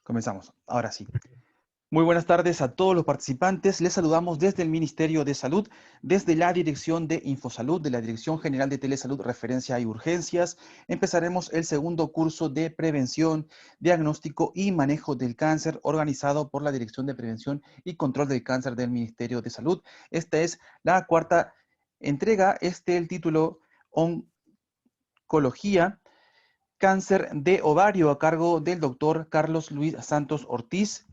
Comenzamos. Ahora sí. Muy buenas tardes a todos los participantes. Les saludamos desde el Ministerio de Salud, desde la Dirección de Infosalud, de la Dirección General de Telesalud, Referencia y Urgencias. Empezaremos el segundo curso de Prevención, Diagnóstico y Manejo del Cáncer, organizado por la Dirección de Prevención y Control del Cáncer del Ministerio de Salud. Esta es la cuarta entrega. El título Oncología, Cáncer de ovario, a cargo del doctor Carlos Luis Santos Ortiz,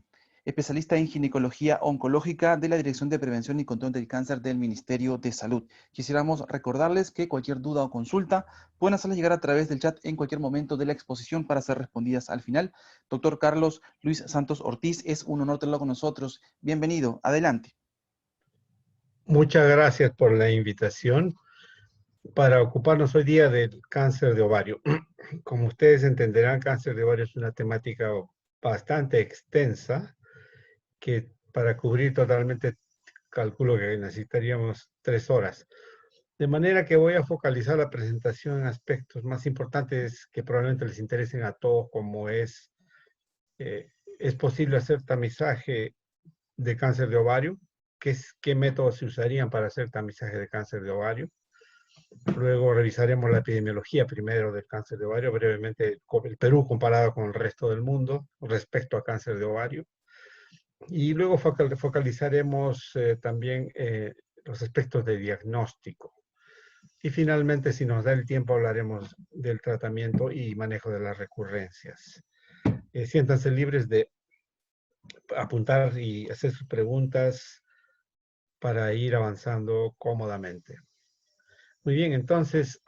especialista en ginecología oncológica de la Dirección de Prevención y Control del Cáncer del Ministerio de Salud. Quisiéramos recordarles que cualquier duda o consulta pueden hacerla llegar a través del chat en cualquier momento de la exposición para ser respondidas al final. Doctor Carlos Luis Santos Ortiz, es un honor tenerlo con nosotros. Bienvenido, adelante. Muchas gracias por la invitación para ocuparnos hoy día del cáncer de ovario. Como ustedes entenderán, cáncer de ovario es una temática bastante extensa que para cubrir totalmente calculo que necesitaríamos 3 horas. De manera que voy a focalizar la presentación en aspectos más importantes que probablemente les interesen a todos, como es posible hacer tamizaje de cáncer de ovario, qué métodos se usarían para hacer tamizaje de cáncer de ovario. Luego revisaremos la epidemiología primero del cáncer de ovario, brevemente el Perú comparado con el resto del mundo respecto a cáncer de ovario. Y luego focalizaremos también los aspectos de diagnóstico. Y finalmente, si nos da el tiempo, hablaremos del tratamiento y manejo de las recurrencias. Siéntanse libres de apuntar y hacer sus preguntas para ir avanzando cómodamente. Muy bien, entonces,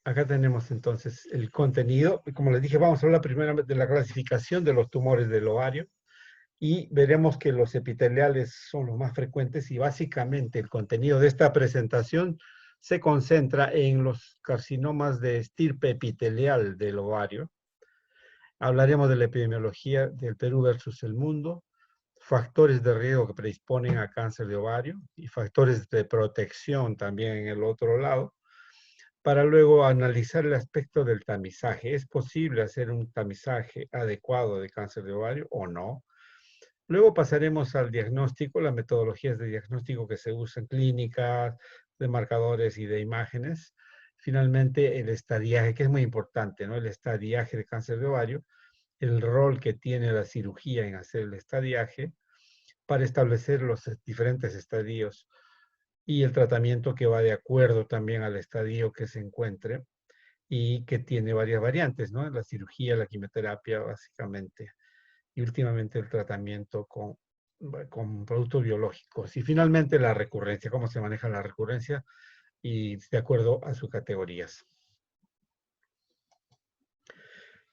acá tenemos entonces el contenido. Como les dije, vamos a hablar primero de la clasificación de los tumores del ovario y veremos que los epiteliales son los más frecuentes y básicamente el contenido de esta presentación se concentra en los carcinomas de estirpe epitelial del ovario. Hablaremos de la epidemiología del Perú versus el mundo, factores de riesgo que predisponen a cáncer de ovario y factores de protección también en el otro lado, para luego analizar el aspecto del tamizaje. ¿Es posible hacer un tamizaje adecuado de cáncer de ovario o no? Luego pasaremos al diagnóstico, las metodologías de diagnóstico que se usan, clínicas, de marcadores y de imágenes. Finalmente, el estadiaje, que es muy importante, ¿no? El estadiaje de cáncer de ovario, el rol que tiene la cirugía en hacer el estadiaje para establecer los diferentes estadios y el tratamiento que va de acuerdo también al estadio que se encuentre y que tiene varias variantes, ¿no? La cirugía, la quimioterapia, básicamente, y últimamente el tratamiento con productos biológicos. Y finalmente la recurrencia, cómo se maneja la recurrencia y de acuerdo a sus categorías.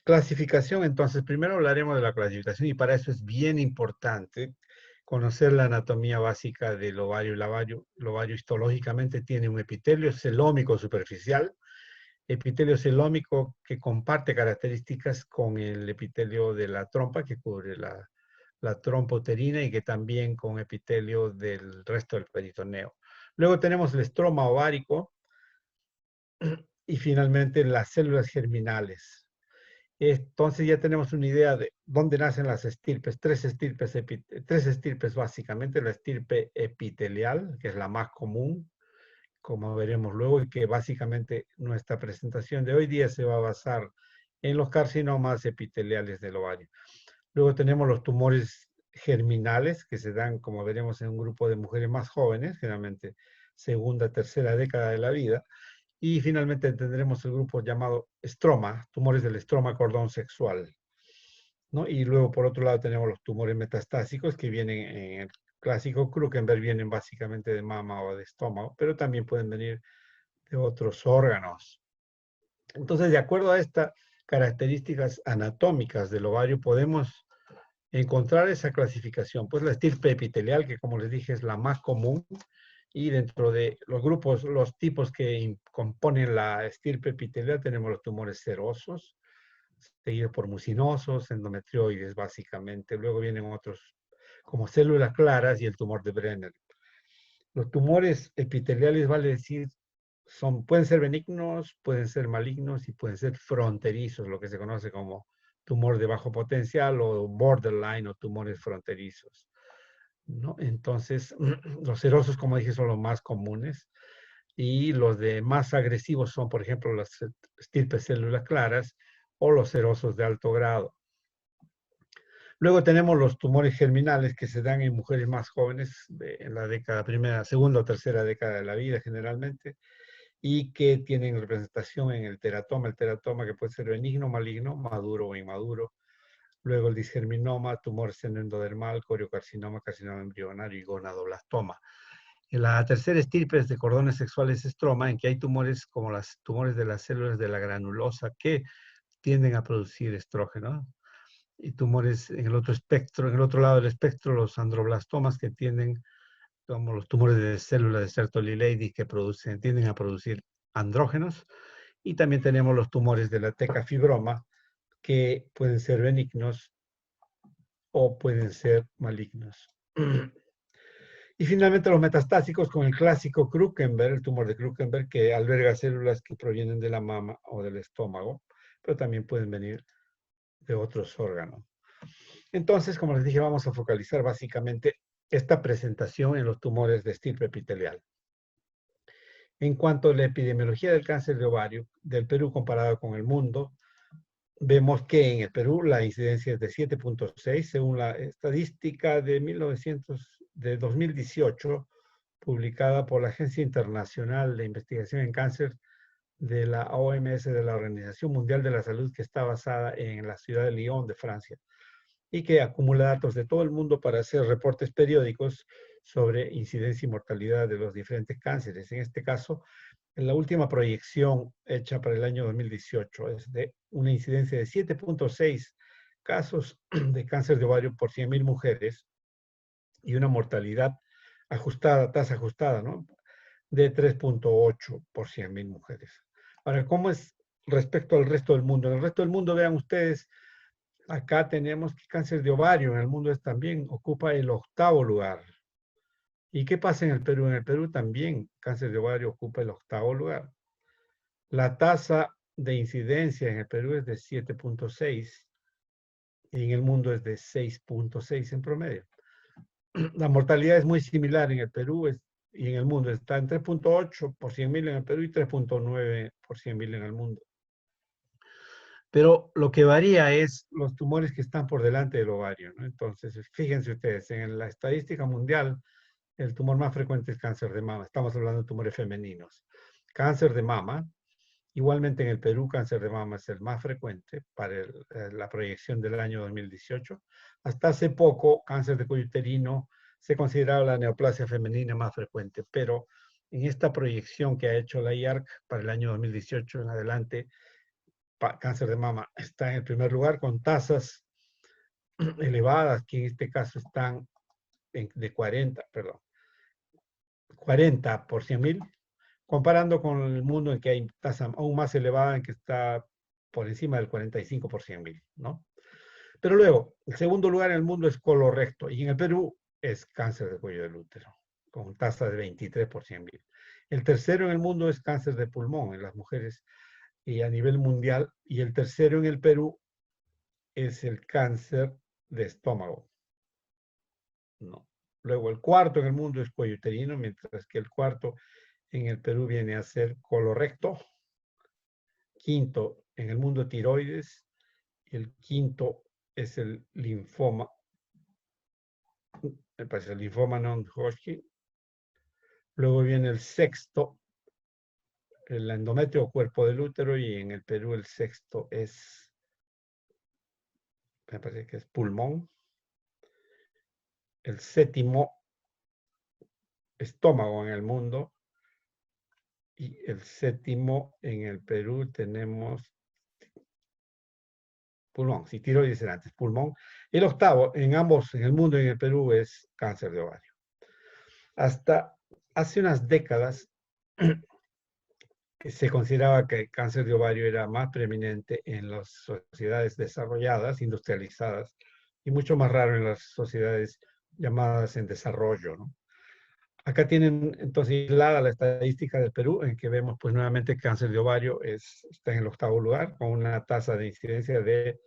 Clasificación, entonces, primero hablaremos de la clasificación y para eso es bien importante conocer la anatomía básica del ovario. El ovario histológicamente tiene un epitelio celómico superficial, epitelio celómico que comparte características con el epitelio de la trompa que cubre la trompa uterina y que también con epitelio del resto del peritoneo. Luego tenemos el estroma ovárico y finalmente las células germinales. Entonces ya tenemos una idea de dónde nacen las estirpes, tres estirpes básicamente, la estirpe epitelial, que es la más común, como veremos luego, y que básicamente nuestra presentación de hoy día se va a basar en los carcinomas epiteliales del ovario. Luego tenemos los tumores germinales, que se dan, como veremos, en un grupo de mujeres más jóvenes, generalmente segunda, tercera década de la vida. Y finalmente tendremos el grupo llamado estroma, tumores del estroma cordón sexual, ¿no? Y luego, por otro lado, tenemos los tumores metastásicos que vienen en el clásico Krukenberg, vienen básicamente de mama o de estómago, pero también pueden venir de otros órganos. Entonces, de acuerdo a estas características anatómicas del ovario, podemos encontrar esa clasificación. Pues la estirpe epitelial, que como les dije es la más común, y dentro de los grupos, los tipos que componen la estirpe epitelial, tenemos los tumores serosos, seguidos por mucinosos, endometrioides básicamente. Luego vienen otros como células claras y el tumor de Brenner. Los tumores epiteliales, vale decir, pueden ser benignos, pueden ser malignos y pueden ser fronterizos, lo que se conoce como tumor de bajo potencial o borderline o tumores fronterizos, ¿no? Entonces, los serosos, como dije, son los más comunes y los de más agresivos son, por ejemplo, las estirpes células claras o los serosos de alto grado. Luego tenemos los tumores germinales que se dan en mujeres más jóvenes, en la segunda o tercera década de la vida generalmente, y que tienen representación en el teratoma que puede ser benigno, maligno, maduro o inmaduro. Luego el disgerminoma, tumor seno-endodermal, coriocarcinoma, carcinoma embrionario y gonadoblastoma. En la tercera estirpe de cordones sexuales estroma, en que hay tumores como los tumores de las células de la granulosa que tienden a producir estrógeno, y tumores en el otro espectro, en el otro lado del espectro, los androblastomas que tienden, como los tumores de células de Sertoli Leydig que tienden a producir andrógenos, y también tenemos los tumores de la teca fibroma que pueden ser benignos o pueden ser malignos. Y finalmente los metastásicos con el clásico Krukenberg, el tumor de Krukenberg, que alberga células que provienen de la mama o del estómago, pero también pueden venir de otros órganos. Entonces, como les dije, vamos a focalizar básicamente esta presentación en los tumores de estirpe epitelial. En cuanto a la epidemiología del cáncer de ovario del Perú comparado con el mundo, vemos que en el Perú la incidencia es de 7.6, según la estadística de 2018, publicada por la Agencia Internacional de Investigación en Cáncer de la OMS, de la Organización Mundial de la Salud, que está basada en la ciudad de Lyon, de Francia, y que acumula datos de todo el mundo para hacer reportes periódicos sobre incidencia y mortalidad de los diferentes cánceres. En este caso, en la última proyección hecha para el año 2018 es de una incidencia de 7.6 casos de cáncer de ovario por 100.000 mujeres y una mortalidad ajustada, tasa ajustada, ¿no?, de 3.8 por 100.000 mujeres. Ahora, ¿cómo es respecto al resto del mundo? En el resto del mundo, vean ustedes, acá tenemos que cáncer de ovario en el mundo también ocupa el 8º lugar. ¿Y qué pasa en el Perú? En el Perú también cáncer de ovario ocupa el 8º lugar. La tasa de incidencia en el Perú es de 7.6 y en el mundo es de 6.6 en promedio. La mortalidad es muy similar en el Perú y en el mundo. Está en 3.8 por 100.000 en el Perú y 3.9 por 100.000 en el mundo. Pero lo que varía es los tumores que están por delante del ovario, ¿no? Entonces, fíjense ustedes, en la estadística mundial, el tumor más frecuente es cáncer de mama. Estamos hablando de tumores femeninos. Cáncer de mama, igualmente en el Perú, cáncer de mama es el más frecuente para la proyección del año 2018. Hasta hace poco, cáncer de cuello uterino se consideraba la neoplasia femenina más frecuente, pero en esta proyección que ha hecho la IARC para el año 2018 en adelante, cáncer de mama está en el primer lugar con tasas elevadas, que en este caso están de 40 por 100.000, comparando con el mundo en que hay tasa aún más elevada, en que está por encima del 45 por 100.000, ¿no? Pero luego, el segundo lugar en el mundo es colorecto, y en el Perú es cáncer de cuello del útero, con tasa de 23 por 100.000. El tercero en el mundo es cáncer de pulmón en las mujeres y a nivel mundial, y el tercero en el Perú es el cáncer de estómago, ¿no? Luego, el cuarto en el mundo es cuello uterino, mientras que el cuarto en el Perú viene a ser colorecto. Quinto en el mundo tiroides. Y el quinto es el linfoma. Me parece el linfoma non-Hodgkin. Luego viene el sexto, el endometrio o cuerpo del útero. Y en el Perú el sexto es, me parece que es pulmón. El séptimo, estómago en el mundo. Y el séptimo en el Perú tenemos pulmón, si tiroides era antes, pulmón. El octavo en ambos, en el mundo y en el Perú, es cáncer de ovario. Hasta hace unas décadas se consideraba que el cáncer de ovario era más preeminente en las sociedades desarrolladas, industrializadas, y mucho más raro en las sociedades llamadas en desarrollo, ¿no? Acá tienen entonces aislada la estadística del Perú, en que vemos pues nuevamente que cáncer de ovario está en el 8º lugar, con una tasa de incidencia de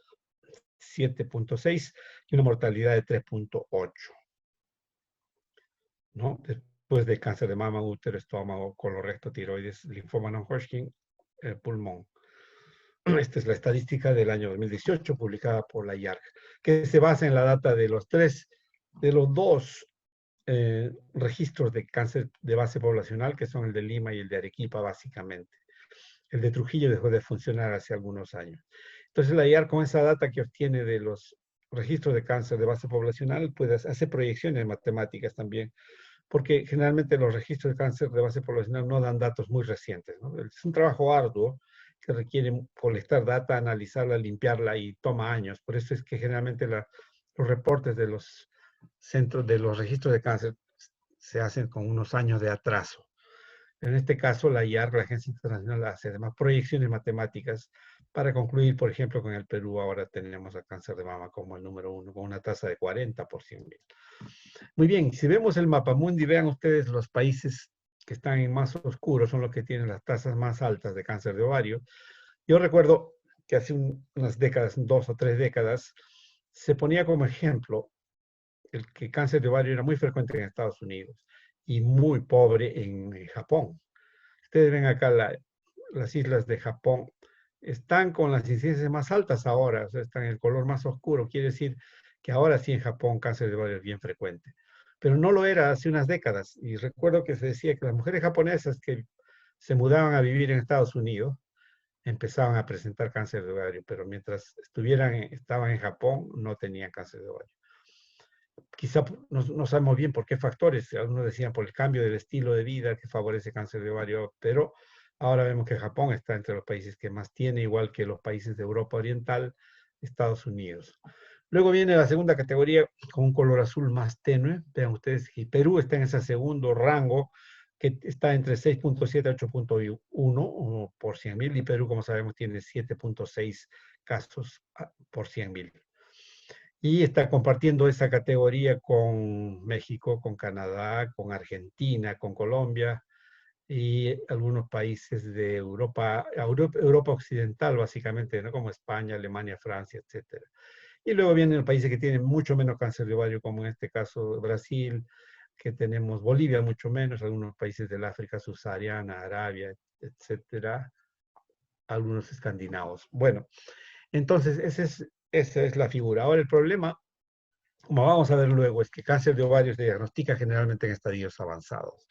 7.6 y una mortalidad de 3.8, ¿no? Después de cáncer de mama, útero, estómago, colorecto, tiroides, linfoma no-Hodgkin, pulmón. Esta es la estadística del año 2018 publicada por la IARC, que se basa en la data de los dos registros de cáncer de base poblacional, que son el de Lima y el de Arequipa, básicamente. El de Trujillo dejó de funcionar hace algunos años. Entonces, la IARC, con esa data que obtiene de los registros de cáncer de base poblacional, puede hacer proyecciones matemáticas también, porque generalmente los registros de cáncer de base poblacional no dan datos muy recientes, ¿no? Es un trabajo arduo que requiere colectar data, analizarla, limpiarla y toma años. Por eso es que generalmente los reportes de los centros de los registros de cáncer se hacen con unos años de atraso. En este caso, la IARC, la Agencia Internacional, hace además proyecciones matemáticas para concluir, por ejemplo, con el Perú ahora tenemos a cáncer de mama como el número 1, con una tasa de 40 por 100.000. Muy bien, si vemos el mapa mundi, vean ustedes los países que están en más oscuro, son los que tienen las tasas más altas de cáncer de ovario. Yo recuerdo que hace unas décadas, 2 o 3 décadas, se ponía como ejemplo el que cáncer de ovario era muy frecuente en Estados Unidos y muy pobre en Japón. Ustedes ven acá las islas de Japón, están con las incidencias más altas ahora, o sea, están en el color más oscuro. Quiere decir que ahora sí en Japón cáncer de ovario es bien frecuente. Pero no lo era hace unas décadas. Y recuerdo que se decía que las mujeres japonesas que se mudaban a vivir en Estados Unidos empezaban a presentar cáncer de ovario, pero mientras estaban en Japón no tenían cáncer de ovario. Quizá no sabemos bien por qué factores, algunos decían por el cambio del estilo de vida que favorece cáncer de ovario, pero ahora vemos que Japón está entre los países que más tiene, igual que los países de Europa Oriental, Estados Unidos. Luego viene la segunda categoría con un color azul más tenue. Vean ustedes que Perú está en ese segundo rango, que está entre 6.7 a 8.1 por 100.000, y Perú, como sabemos, tiene 7.6 casos por 100.000. Y está compartiendo esa categoría con México, con Canadá, con Argentina, con Colombia y algunos países de Europa Occidental, básicamente, ¿no? Como España, Alemania, Francia, etcétera. Y luego vienen países que tienen mucho menos cáncer de ovario, como en este caso Brasil, que tenemos Bolivia mucho menos, algunos países del África subsahariana, Arabia, etcétera, algunos escandinavos. Bueno, entonces esa es la figura. Ahora el problema, como vamos a ver luego, es que cáncer de ovario se diagnostica generalmente en estadios avanzados,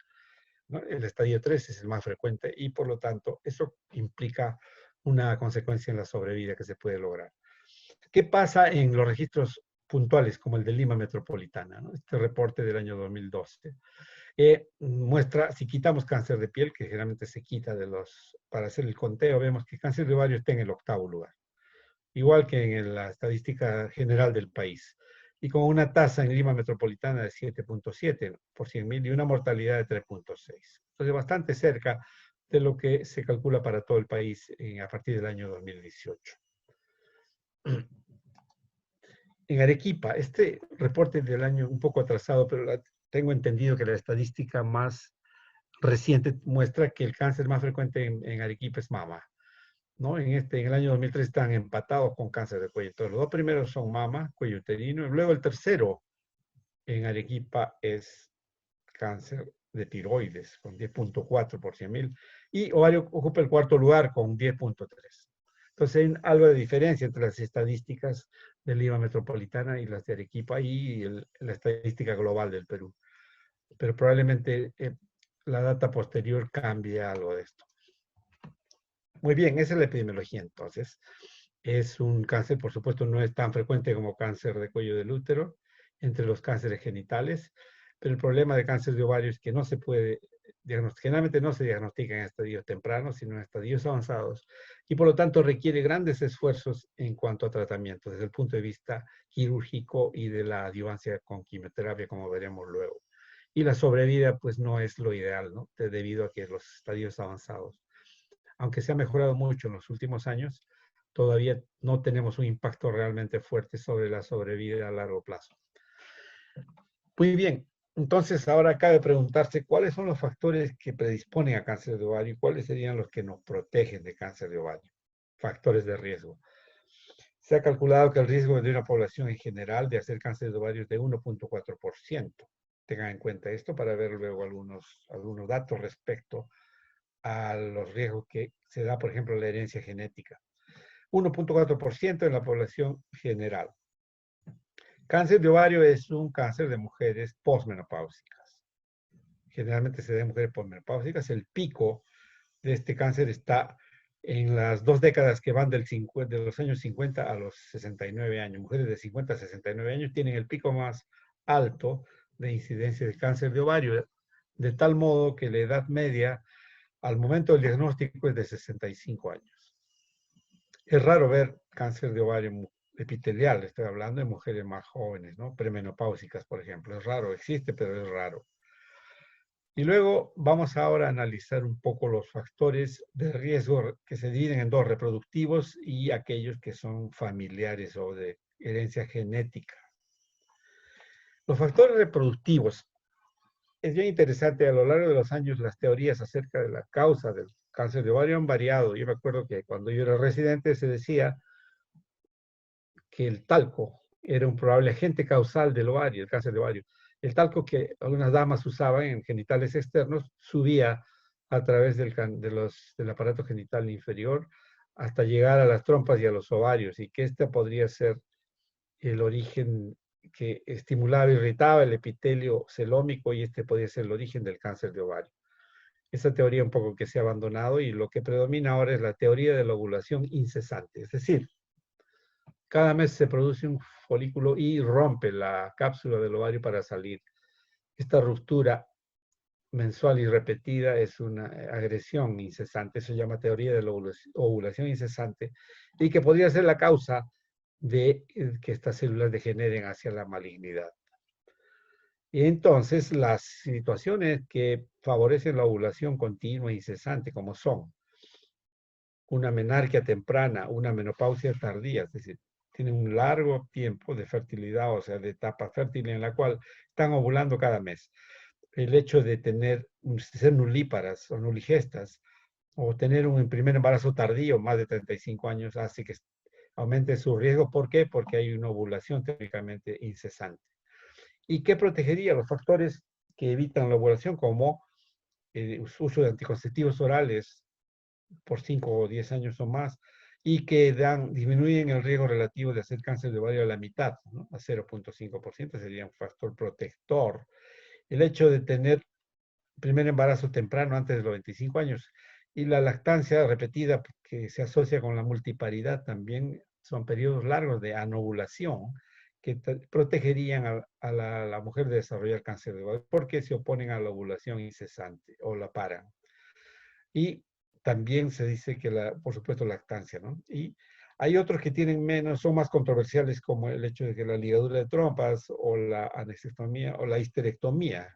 ¿no? El estadio 3 es el más frecuente y por lo tanto eso implica una consecuencia en la sobrevida que se puede lograr. ¿Qué pasa en los registros puntuales como el de Lima Metropolitana, ¿no? Este reporte del año 2012 muestra, si quitamos cáncer de piel, que generalmente se quita para hacer el conteo, vemos que cáncer de ovario está en el 8º lugar, igual que en la estadística general del país, y con una tasa en Lima Metropolitana de 7.7 por 100.000 y una mortalidad de 3.6. Entonces, bastante cerca de lo que se calcula para todo el país a partir del año 2018. En Arequipa, este reporte del año un poco atrasado, pero tengo entendido que la estadística más reciente muestra que el cáncer más frecuente en Arequipa es mama, ¿no? En el año 2003 están empatados con cáncer de cuello. Entonces, los dos primeros son mama, cuello uterino, y luego el tercero en Arequipa es cáncer de tiroides, con 10.4 por 100.000, y ovario ocupa el 4º lugar con 10.3. Entonces hay algo de diferencia entre las estadísticas de Lima Metropolitana y las de Arequipa y la estadística global del Perú. Pero probablemente la data posterior cambie algo de esto. Muy bien, esa es la epidemiología entonces. Es un cáncer, por supuesto, no es tan frecuente como cáncer de cuello del útero, entre los cánceres genitales, pero el problema de cáncer de ovario es que no se puede diagnosticar, generalmente no se diagnostica en estadios tempranos, sino en estadios avanzados, y por lo tanto requiere grandes esfuerzos en cuanto a tratamiento, desde el punto de vista quirúrgico y de la adyuvancia con quimioterapia, como veremos luego. Y la sobrevida, pues, no es lo ideal, ¿no? Debido a que los estadios avanzados, aunque se ha mejorado mucho en los últimos años, todavía no tenemos un impacto realmente fuerte sobre la sobrevida a largo plazo. Muy bien. Entonces, ahora cabe preguntarse cuáles son los factores que predisponen a cáncer de ovario y cuáles serían los que nos protegen de cáncer de ovario. Factores de riesgo. Se ha calculado que el riesgo de una población en general de hacer cáncer de ovario es de 1.4%. Tengan en cuenta esto para ver luego algunos datos respecto a los riesgos que se da, por ejemplo, la herencia genética. 1.4% en la población general. Cáncer de ovario es un cáncer de mujeres posmenopáusicas. Generalmente se da en mujeres posmenopáusicas. El pico de este cáncer está en las 2 décadas que van de los años 50 a los 69 años. Mujeres de 50 a 69 años tienen el pico más alto de incidencia de cáncer de ovario, de tal modo que la edad media al momento del diagnóstico es de 65 años. Es raro ver cáncer de ovario epitelial, estoy hablando de mujeres más jóvenes, ¿no? Premenopáusicas, por ejemplo. Es raro, existe, pero es raro. Y luego vamos ahora a analizar un poco los factores de riesgo que se dividen en dos, reproductivos y aquellos que son familiares o de herencia genética. Los factores reproductivos. Es bien interesante, a lo largo de los años las teorías acerca de la causa del cáncer de ovario han variado. Yo me acuerdo que cuando yo era residente se decía que el talco era un probable agente causal del ovario, el cáncer de ovario. El talco que algunas damas usaban en genitales externos subía a través del aparato genital inferior hasta llegar a las trompas y a los ovarios, y que este podría ser el origen que estimulaba, irritaba el epitelio celómico, y este podría ser el origen del cáncer de ovario. Esa teoría un poco que se ha abandonado, y lo que predomina ahora es la teoría de la ovulación incesante, es decir, cada mes se produce un folículo y rompe la cápsula del ovario para salir. Esta ruptura mensual y repetida es una agresión incesante, eso se llama teoría de la ovulación incesante, y que podría ser la causa de que estas células degeneren hacia la malignidad. Y entonces las situaciones que favorecen la ovulación continua e incesante, como son una menarquia temprana, una menopausia tardía, es decir, tienen un largo tiempo de fertilidad, o sea, de etapa fértil en la cual están ovulando cada mes. El hecho de ser nulíparas o nuligestas, o tener un primer embarazo tardío, más de 35 años, hace que aumente su riesgo. ¿Por qué? Porque hay una ovulación teóricamente incesante. ¿Y qué protegería? Los factores que evitan la ovulación, como el uso de anticonceptivos orales por 5 o 10 años o más, y que disminuyen el riesgo relativo de hacer cáncer de ovario a la mitad, ¿no? A 0.5%, sería un factor protector. El hecho de tener primer embarazo temprano antes de los 25 años y la lactancia repetida, que se asocia con la multiparidad, también son periodos largos de anovulación que protegerían a la mujer de desarrollar cáncer de ovario, porque se oponen a la ovulación incesante o la paran. Y también se dice que, por supuesto, lactancia, ¿no? Y hay otros que tienen menos, son más controversiales, como el hecho de que la ligadura de trompas o la anexectomía o la histerectomía,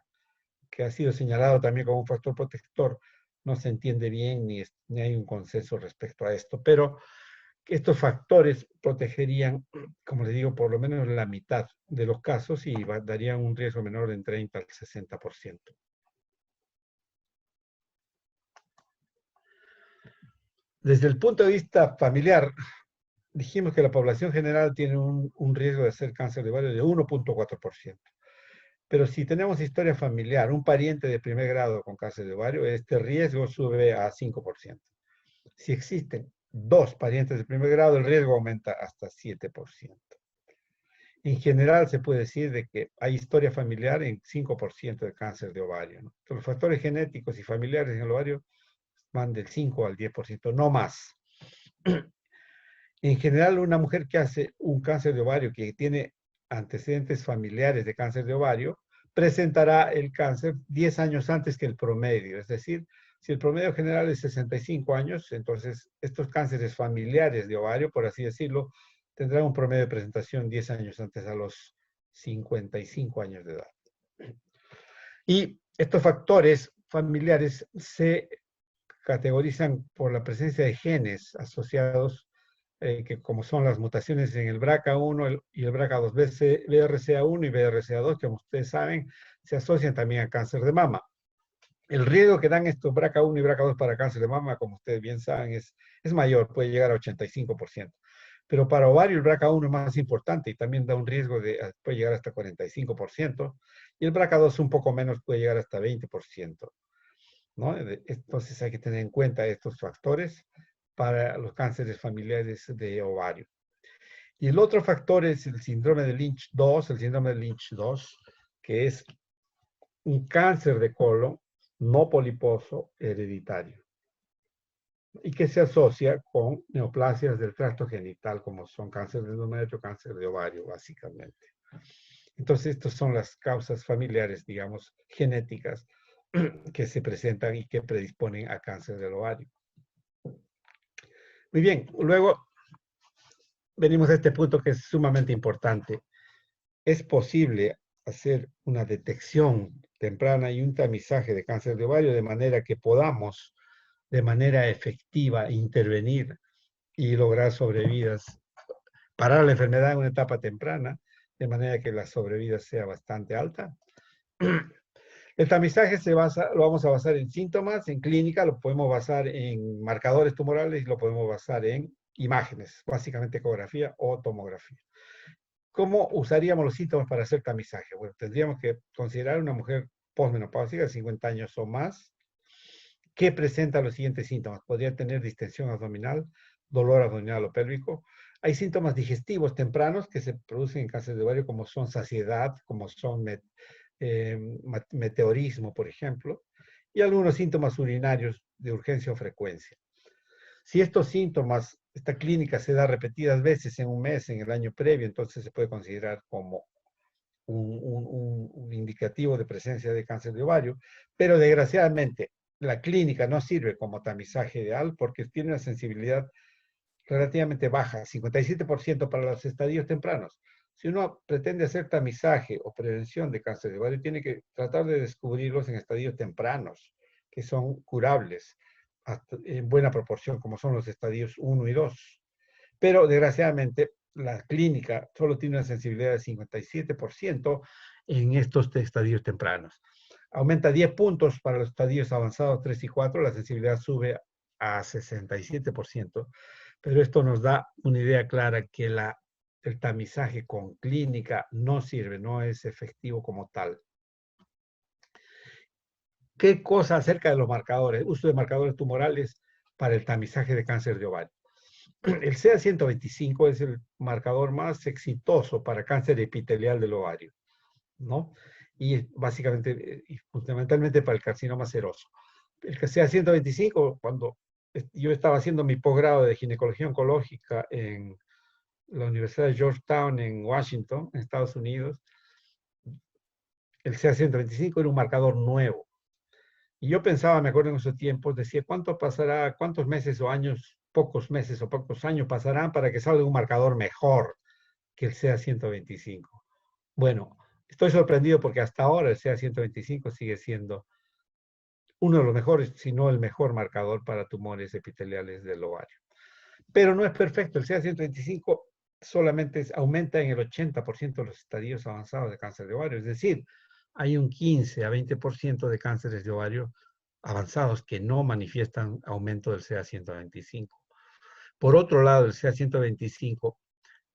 que ha sido señalado también como un factor protector. No se entiende bien ni hay un consenso respecto a esto, pero estos factores protegerían, como les digo, por lo menos la mitad de los casos, y darían un riesgo menor de 30 al 60%. Desde el punto de vista familiar, dijimos que la población general tiene un riesgo de hacer cáncer de ovario de 1.4%. Pero si tenemos historia familiar, un pariente de primer grado con cáncer de ovario, este riesgo sube a 5%. Si existen 2 parientes de primer grado, el riesgo aumenta hasta 7%. En general, se puede decir de que hay historia familiar en 5% de cáncer de ovario, ¿no? Entonces, los factores genéticos y familiares en el ovario van del 5 al 10%, no más. En general, una mujer que hace un cáncer de ovario, que tiene antecedentes familiares de cáncer de ovario, presentará el cáncer 10 años antes que el promedio. Es decir, si el promedio general es 65 años, entonces estos cánceres familiares de ovario, por así decirlo, tendrán un promedio de presentación 10 años antes, a los 55 años de edad. Y estos factores familiares se categorizan por la presencia de genes asociados que como son las mutaciones en el BRCA1 y el BRCA2, BRCA1 y BRCA2, que como ustedes saben, se asocian también a cáncer de mama. El riesgo que dan estos BRCA1 y BRCA2 para cáncer de mama, como ustedes bien saben, es mayor, puede llegar a 85%. Pero para ovario el BRCA1 es más importante y también da un riesgo puede llegar hasta 45%, y el BRCA2 un poco menos, puede llegar hasta 20%, ¿no? Entonces hay que tener en cuenta estos factores para los cánceres familiares de ovario. Y el otro factor es el síndrome de Lynch 2, el síndrome de Lynch 2, que es un cáncer de colon no poliposo hereditario y que se asocia con neoplasias del tracto genital, como son cáncer de endometrio, cáncer de ovario, básicamente. Entonces, estas son las causas familiares, digamos, genéticas que se presentan y que predisponen a cáncer del ovario. Muy bien, luego venimos a este punto que es sumamente importante. Es posible hacer una detección temprana y un tamizaje de cáncer de ovario de manera que podamos de manera efectiva intervenir y lograr sobrevidas, parar la enfermedad en una etapa temprana, de manera que la sobrevida sea bastante alta. El tamizaje lo vamos a basar en síntomas, en clínica, lo podemos basar en marcadores tumorales y lo podemos basar en imágenes, básicamente ecografía o tomografía. ¿Cómo usaríamos los síntomas para hacer tamizaje? Bueno, tendríamos que considerar una mujer posmenopáusica de 50 años o más, que presenta los siguientes síntomas. Podría tener distensión abdominal, dolor abdominal o pélvico. Hay síntomas digestivos tempranos que se producen en cáncer de ovario, como son saciedad, como son meteorismo, por ejemplo, y algunos síntomas urinarios de urgencia o frecuencia. Si estos síntomas, esta clínica se da repetidas veces en un mes, en el año previo, entonces se puede considerar como un indicativo de presencia de cáncer de ovario, pero desgraciadamente la clínica no sirve como tamizaje ideal porque tiene una sensibilidad relativamente baja, 57% para los estadios tempranos. Si uno pretende hacer tamizaje o prevención de cáncer de ovario, tiene que tratar de descubrirlos en estadios tempranos, que son curables en buena proporción, como son los estadios 1 y 2. Pero desgraciadamente la clínica solo tiene una sensibilidad de 57% en estos estadios tempranos. Aumenta 10 puntos para los estadios avanzados 3 y 4, la sensibilidad sube a 67%, pero esto nos da una idea clara que el tamizaje con clínica no sirve, no es efectivo como tal. ¿Qué cosa acerca de los marcadores? Uso de marcadores tumorales para el tamizaje de cáncer de ovario. El CA125 es el marcador más exitoso para cáncer epitelial del ovario, ¿no? Y básicamente, y fundamentalmente para el carcinoma seroso. El CA125, cuando yo estaba haciendo mi posgrado de ginecología oncológica en la Universidad de Georgetown en Washington, en Estados Unidos, el CA125 era un marcador nuevo. Y yo pensaba, me acuerdo en esos tiempos, decía, ¿cuánto pasará, cuántos meses o años, pocos meses o pocos años pasarán para que salga un marcador mejor que el CA125? Bueno, estoy sorprendido porque hasta ahora el CA125 sigue siendo uno de los mejores, si no el mejor marcador para tumores epiteliales del ovario. Pero no es perfecto, el CA125 solamente aumenta en el 80% de los estadios avanzados de cáncer de ovario, es decir, hay un 15 a 20% de cánceres de ovario avanzados que no manifiestan aumento del CA125. Por otro lado, el CA125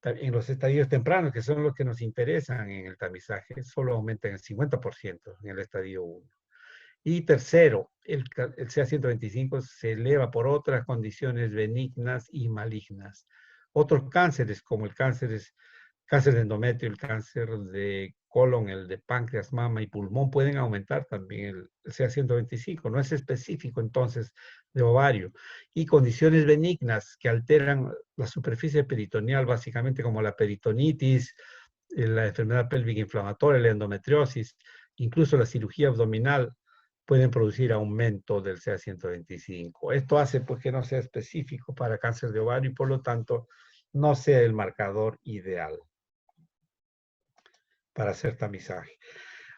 en los estadios tempranos, que son los que nos interesan en el tamizaje, solo aumenta en el 50% en el estadio 1. Y tercero, el CA125 se eleva por otras condiciones benignas y malignas. Otros cánceres, como el cáncer de endometrio, el cáncer de colon, el de páncreas, mama y pulmón, pueden aumentar también el CA125. No es específico entonces de ovario. Y condiciones benignas que alteran la superficie peritoneal, básicamente como la peritonitis, la enfermedad pélvica inflamatoria, la endometriosis, incluso la cirugía abdominal, pueden producir aumento del CA125. Esto hace pues que no sea específico para cáncer de ovario y por lo tanto no sea el marcador ideal para hacer tamizaje.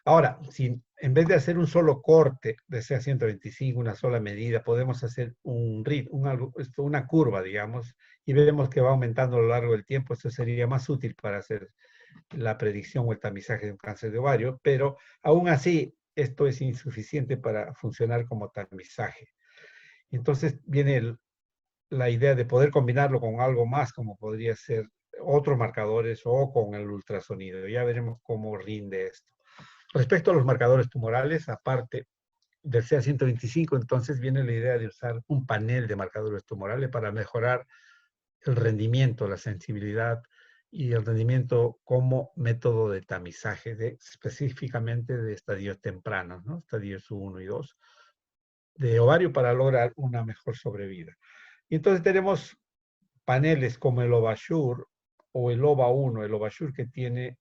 Ahora, si en vez de hacer un solo corte de CA125, una sola medida, podemos hacer una curva, digamos, y vemos que va aumentando a lo largo del tiempo. Esto sería más útil para hacer la predicción o el tamizaje de un cáncer de ovario, pero aún así esto es insuficiente para funcionar como tamizaje. Entonces viene la idea de poder combinarlo con algo más, como podría ser otros marcadores o con el ultrasonido. Ya veremos cómo rinde esto. Respecto a los marcadores tumorales, aparte del CA125, entonces viene la idea de usar un panel de marcadores tumorales para mejorar el rendimiento, la sensibilidad y el rendimiento como método de tamizaje, específicamente de estadios tempranos, ¿no? Estadios 1 y 2 de ovario para lograr una mejor sobrevida. Y entonces tenemos paneles como el Ovasure o el OVA1, el Ovasure que tiene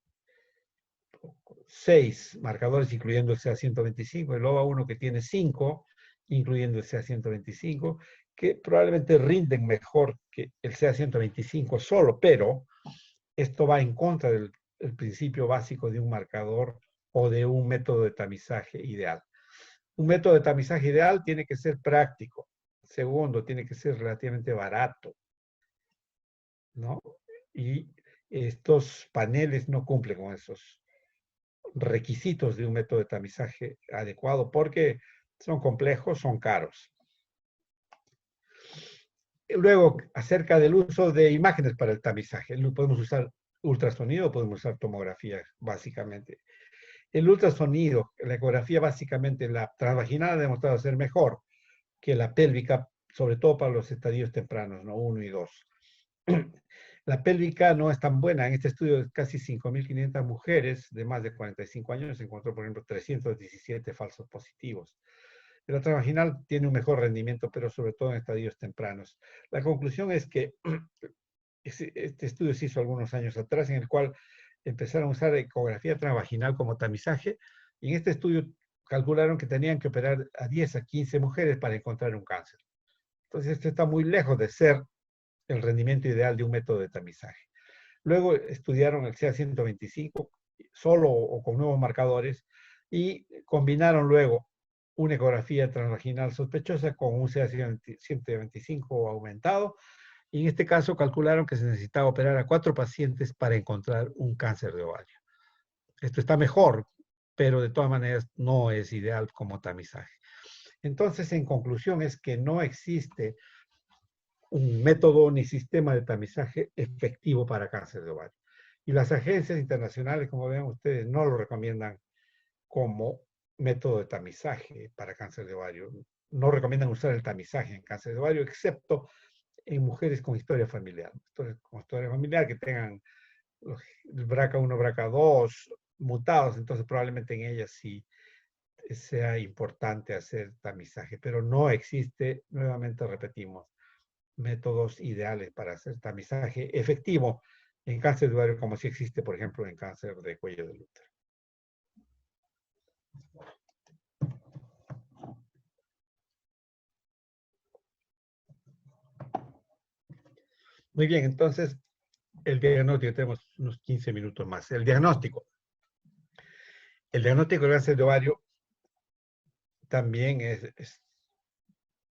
6 marcadores, incluyendo el CA125, el OVA1 que tiene 5, incluyendo el CA125, que probablemente rinden mejor que el CA125 solo, pero esto va en contra del principio básico de un marcador o de un método de tamizaje ideal. Un método de tamizaje ideal tiene que ser práctico. Segundo, tiene que ser relativamente barato, ¿no? Y estos paneles no cumplen con esos requisitos de un método de tamizaje adecuado porque son complejos, son caros. Luego, acerca del uso de imágenes para el tamizaje. Podemos usar ultrasonido, podemos usar tomografía, básicamente. El ultrasonido, la ecografía, básicamente, la transvaginal ha demostrado ser mejor que la pélvica, sobre todo para los estadios tempranos, ¿no? 1 y 2. La pélvica no es tan buena. En este estudio de casi 5.500 mujeres de más de 45 años se encontró, por ejemplo, 317 falsos positivos. La transvaginal tiene un mejor rendimiento, pero sobre todo en estadios tempranos. La conclusión es que este estudio se hizo algunos años atrás, en el cual empezaron a usar ecografía transvaginal como tamizaje, y en este estudio calcularon que tenían que operar a 10 a 15 mujeres para encontrar un cáncer. Entonces, esto está muy lejos de ser el rendimiento ideal de un método de tamizaje. Luego estudiaron el CA125 solo o con nuevos marcadores y combinaron luego una ecografía transvaginal sospechosa con un CA125 aumentado, y en este caso calcularon que se necesitaba operar a 4 pacientes para encontrar un cáncer de ovario. Esto está mejor, pero de todas maneras no es ideal como tamizaje. Entonces, en conclusión, es que no existe un método ni sistema de tamizaje efectivo para cáncer de ovario. Y las agencias internacionales, como ven ustedes, no lo recomiendan como método de tamizaje para cáncer de ovario. No recomiendan usar el tamizaje en cáncer de ovario, excepto en mujeres con historia familiar. Con historia familiar que tengan el BRCA1, BRCA2 mutados, entonces probablemente en ellas sí sea importante hacer tamizaje, pero no existe, nuevamente repetimos, métodos ideales para hacer tamizaje efectivo en cáncer de ovario como si existe, por ejemplo, en cáncer de cuello del útero. Muy bien, entonces el diagnóstico, tenemos unos 15 minutos más. El diagnóstico. El diagnóstico del cáncer de ovario también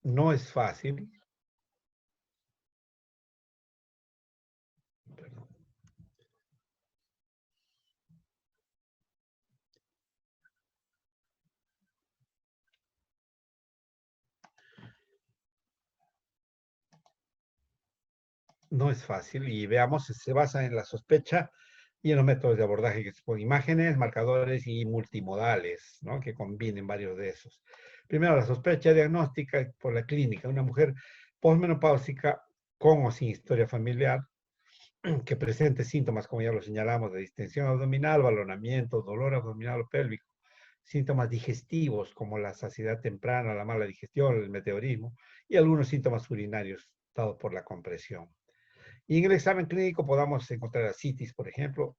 no es fácil. Perdón. No es fácil y veamos, se basa en la sospecha y en los métodos de abordaje que son imágenes, marcadores y multimodales, ¿no? Que combinen varios de esos. Primero, la sospecha diagnóstica por la clínica. Una mujer posmenopáusica con o sin historia familiar que presente síntomas, como ya lo señalamos, de distensión abdominal, balonamiento, dolor abdominal o pélvico, síntomas digestivos como la saciedad temprana, la mala digestión, el meteorismo y algunos síntomas urinarios dados por la compresión. Y en el examen clínico podamos encontrar ascitis, por ejemplo,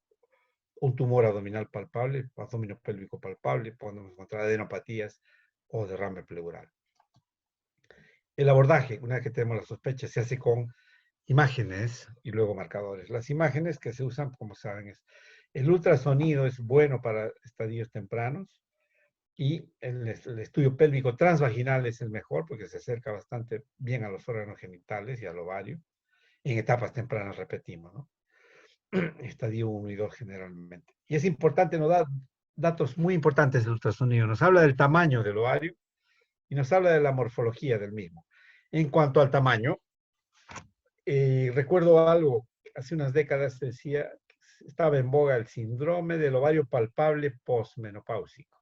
un tumor abdominal palpable, abdomen pélvico palpable, podemos encontrar adenopatías o derrame pleural. El abordaje, una vez que tenemos la sospecha, se hace con imágenes y luego marcadores. Las imágenes que se usan, como saben, el ultrasonido es bueno para estadios tempranos Y el estudio pélvico transvaginal es el mejor porque se acerca bastante bien a los órganos genitales y al ovario. En etapas tempranas repetimos, ¿no? Estadio 1 y 2 generalmente. Y es importante, nos da datos muy importantes del ultrasonido. Nos habla del tamaño del ovario y nos habla de la morfología del mismo. En cuanto al tamaño, recuerdo algo, hace unas décadas se decía, estaba en boga el síndrome del ovario palpable posmenopáusico.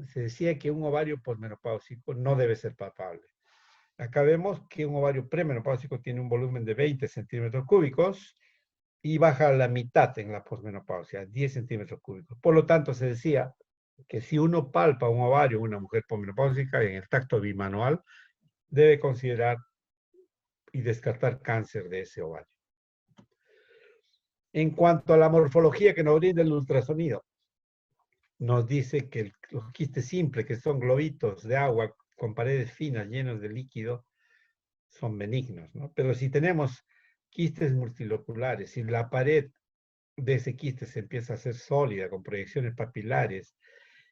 Se decía que un ovario posmenopáusico no debe ser palpable. Acá vemos que un ovario premenopáusico tiene un volumen de 20 centímetros cúbicos y baja a la mitad en la posmenopausia, 10 centímetros cúbicos. Por lo tanto, se decía que si uno palpa un ovario en una mujer posmenopáusica en el tacto bimanual, debe considerar y descartar cáncer de ese ovario. En cuanto a la morfología que nos brinda el ultrasonido, nos dice que los quistes simples, que son globitos de agua con paredes finas llenos de líquido, son benignos, ¿no? Pero si tenemos quistes multiloculares, si la pared de ese quiste se empieza a hacer sólida con proyecciones papilares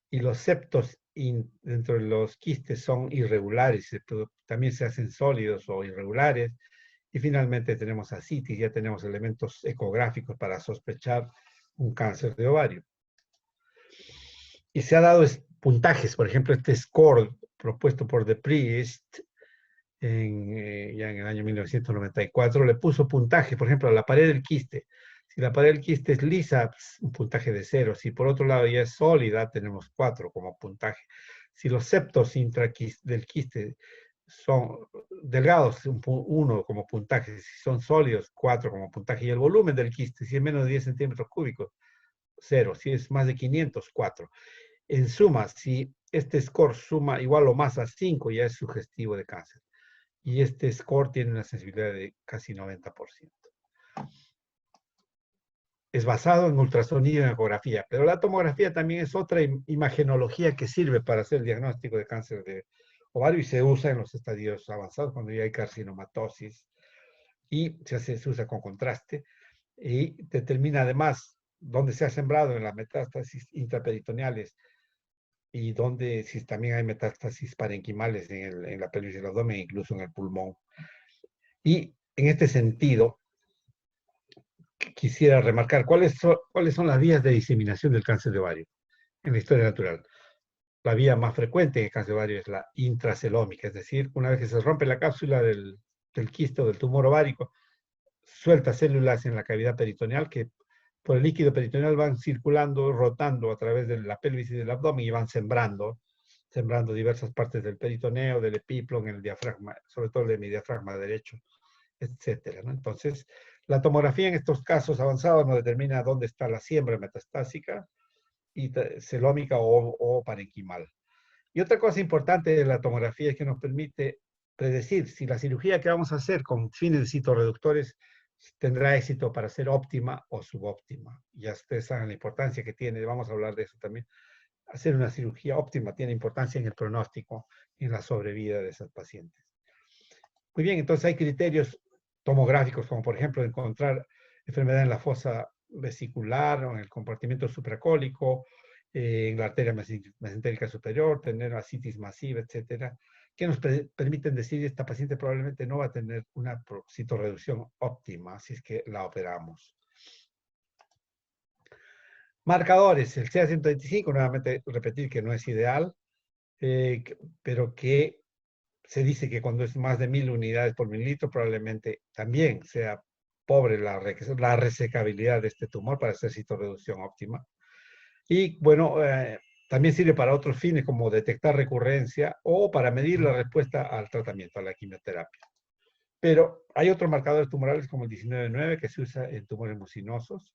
y los septos dentro de los quistes son irregulares, también se hacen sólidos o irregulares, y finalmente tenemos ascitis, ya tenemos elementos ecográficos para sospechar un cáncer de ovario. Y se ha dado puntajes, por ejemplo, este score propuesto por The Priest ya en el año 1994, le puso puntaje, por ejemplo, a la pared del quiste. Si la pared del quiste es lisa, pues, un puntaje de 0. Si por otro lado ya es sólida, tenemos 4 como puntaje. Si los septos del quiste son delgados, 1 como puntaje. Si son sólidos, 4 como puntaje. Y el volumen del quiste, si es menos de 10 centímetros cúbicos, 0. Si es más de 500, 4. En suma, si este score suma igual o más a 5, ya es sugestivo de cáncer. Y este score tiene una sensibilidad de casi 90%. Es basado en ultrasonido y ecografía, pero la tomografía también es otra imagenología que sirve para hacer el diagnóstico de cáncer de ovario y se usa en los estadios avanzados cuando ya hay carcinomatosis y se usa con contraste y determina además dónde se ha sembrado en las metástasis intraperitoneales y donde si también hay metástasis parenquimales en la pelvis del abdomen, incluso en el pulmón. Y en este sentido, quisiera remarcar cuáles son las vías de diseminación del cáncer de ovario en la historia natural. La vía más frecuente en el cáncer de ovario es la intracelómica, es decir, una vez que se rompe la cápsula del quiste o del tumor ovárico, suelta células en la cavidad peritoneal que por el líquido peritoneal van circulando, rotando a través de la pelvis y del abdomen y van sembrando diversas partes del peritoneo, del epíplon, el diafragma, sobre todo de mi diafragma derecho, etcétera, ¿no? Entonces, la tomografía en estos casos avanzados nos determina dónde está la siembra metastásica y celómica o parenquimal. Y otra cosa importante de la tomografía es que nos permite predecir si la cirugía que vamos a hacer con fines citorreductores tendrá éxito para ser óptima o subóptima. Ya ustedes saben la importancia que tiene, vamos a hablar de eso también. Hacer una cirugía óptima tiene importancia en el pronóstico y en la sobrevida de esas pacientes. Muy bien, entonces hay criterios tomográficos, como por ejemplo encontrar enfermedad en la fosa vesicular o en el compartimento supracólico, en la arteria mesentérica superior, tener ascitis masiva, etcétera, que nos permiten decir que esta paciente probablemente no va a tener una citorreducción óptima si es que la operamos. Marcadores, el CA125, nuevamente repetir que no es ideal, pero que se dice que cuando es más de 1000 unidades por mililitro, probablemente también sea pobre la resecabilidad de este tumor para hacer citorreducción óptima. Y bueno, también sirve para otros fines como detectar recurrencia o para medir la respuesta al tratamiento, a la quimioterapia. Pero hay otros marcadores tumorales como el 19-9 que se usa en tumores mucinosos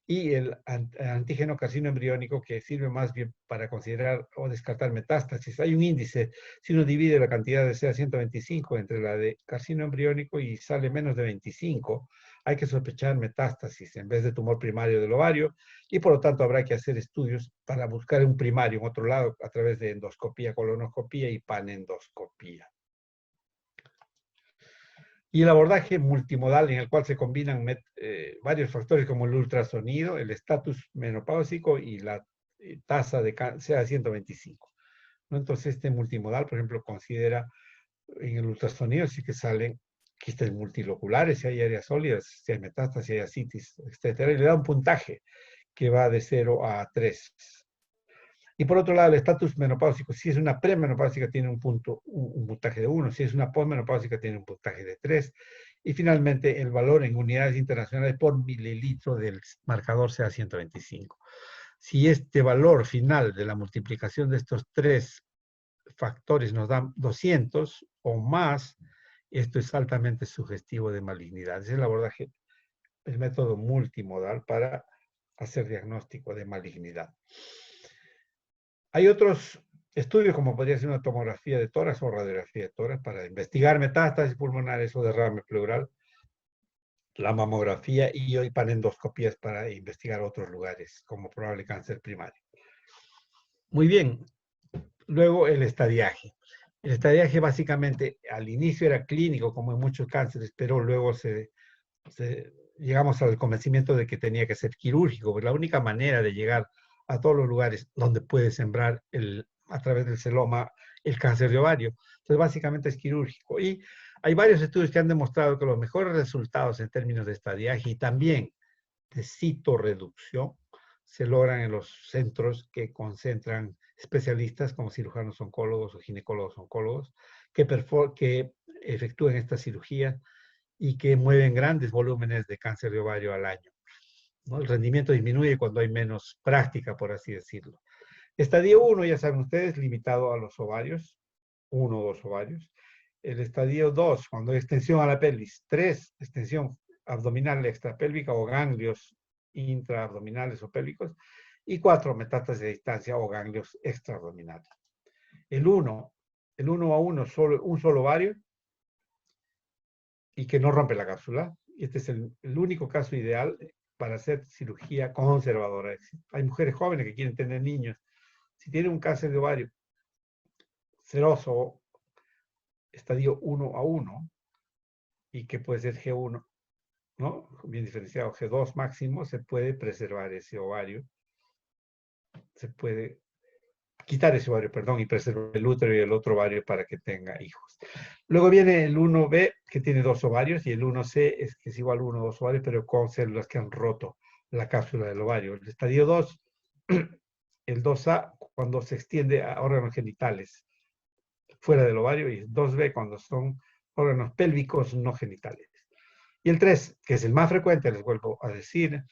y el antígeno carcino embriónico que sirve más bien para considerar o descartar metástasis. Hay un índice, si uno divide la cantidad de CA125 entre la de carcino embriónico y sale menos de 25, hay que sospechar metástasis en vez de tumor primario del ovario y por lo tanto habrá que hacer estudios para buscar un primario en otro lado a través de endoscopía, colonoscopía y panendoscopía. Y el abordaje multimodal en el cual se combinan varios factores como el ultrasonido, el estatus menopáusico y tasa de sea de 125. ¿No? Entonces este multimodal, por ejemplo, considera en el ultrasonido sí que salen quistes multiloculares, si hay áreas sólidas, si hay metástasis, si hay ascitis, etcétera, y le da un puntaje que va de 0 a 3. Y por otro lado, el estatus menopáusico, si es una premenopáusica, tiene un puntaje de 1, si es una posmenopáusica, tiene un puntaje de 3. Y finalmente, el valor en unidades internacionales por mililitro del marcador sea 125. Si este valor final de la multiplicación de estos tres factores nos dan 200 o más, esto es altamente sugestivo de malignidad. Es el abordaje, el método multimodal para hacer diagnóstico de malignidad. Hay otros estudios, como podría ser una tomografía de tórax o radiografía de tórax, para investigar metástasis pulmonares o derrame pleural, la mamografía y hoy panendoscopías para investigar otros lugares, como probable cáncer primario. Muy bien, luego el estadiaje. El estadiaje básicamente al inicio era clínico, como en muchos cánceres, pero luego llegamos al convencimiento de que tenía que ser quirúrgico, porque la única manera de llegar a todos los lugares donde puede sembrar a través del celoma el cáncer de ovario. Entonces, básicamente es quirúrgico. Y hay varios estudios que han demostrado que los mejores resultados en términos de estadiaje y también de citorreducción se logran en los centros que concentran especialistas como cirujanos oncólogos o ginecólogos oncólogos que efectúan esta cirugía y que mueven grandes volúmenes de cáncer de ovario al año, ¿no? El rendimiento disminuye cuando hay menos práctica, por así decirlo. Estadio 1, ya saben ustedes, limitado a los ovarios, 1 o 2 ovarios. El estadio 2, cuando hay extensión a la pelvis. 3, extensión abdominal extrapélvica o ganglios intraabdominales o pélvicos. Y 4, metástasis de distancia o ganglios extraabdominales. El 1 a 1, un solo ovario y que no rompe la cápsula. Y este es el único caso ideal para hacer cirugía conservadora. Hay mujeres jóvenes que quieren tener niños. Si tienen un cáncer de ovario seroso, estadio 1 a 1, y que puede ser G1, ¿no? Bien diferenciado, G2 máximo, se puede preservar ese ovario. Se puede quitar ese ovario, perdón, y preservar el útero y el otro ovario para que tenga hijos. Luego viene el 1B, que tiene 2 ovarios, y el 1C que es igual a 1 o 2 ovarios, pero con células que han roto la cápsula del ovario. El estadio 2, el 2A, cuando se extiende a órganos genitales fuera del ovario, y el 2B, cuando son órganos pélvicos no genitales. Y el 3, que es el más frecuente, les vuelvo a decir,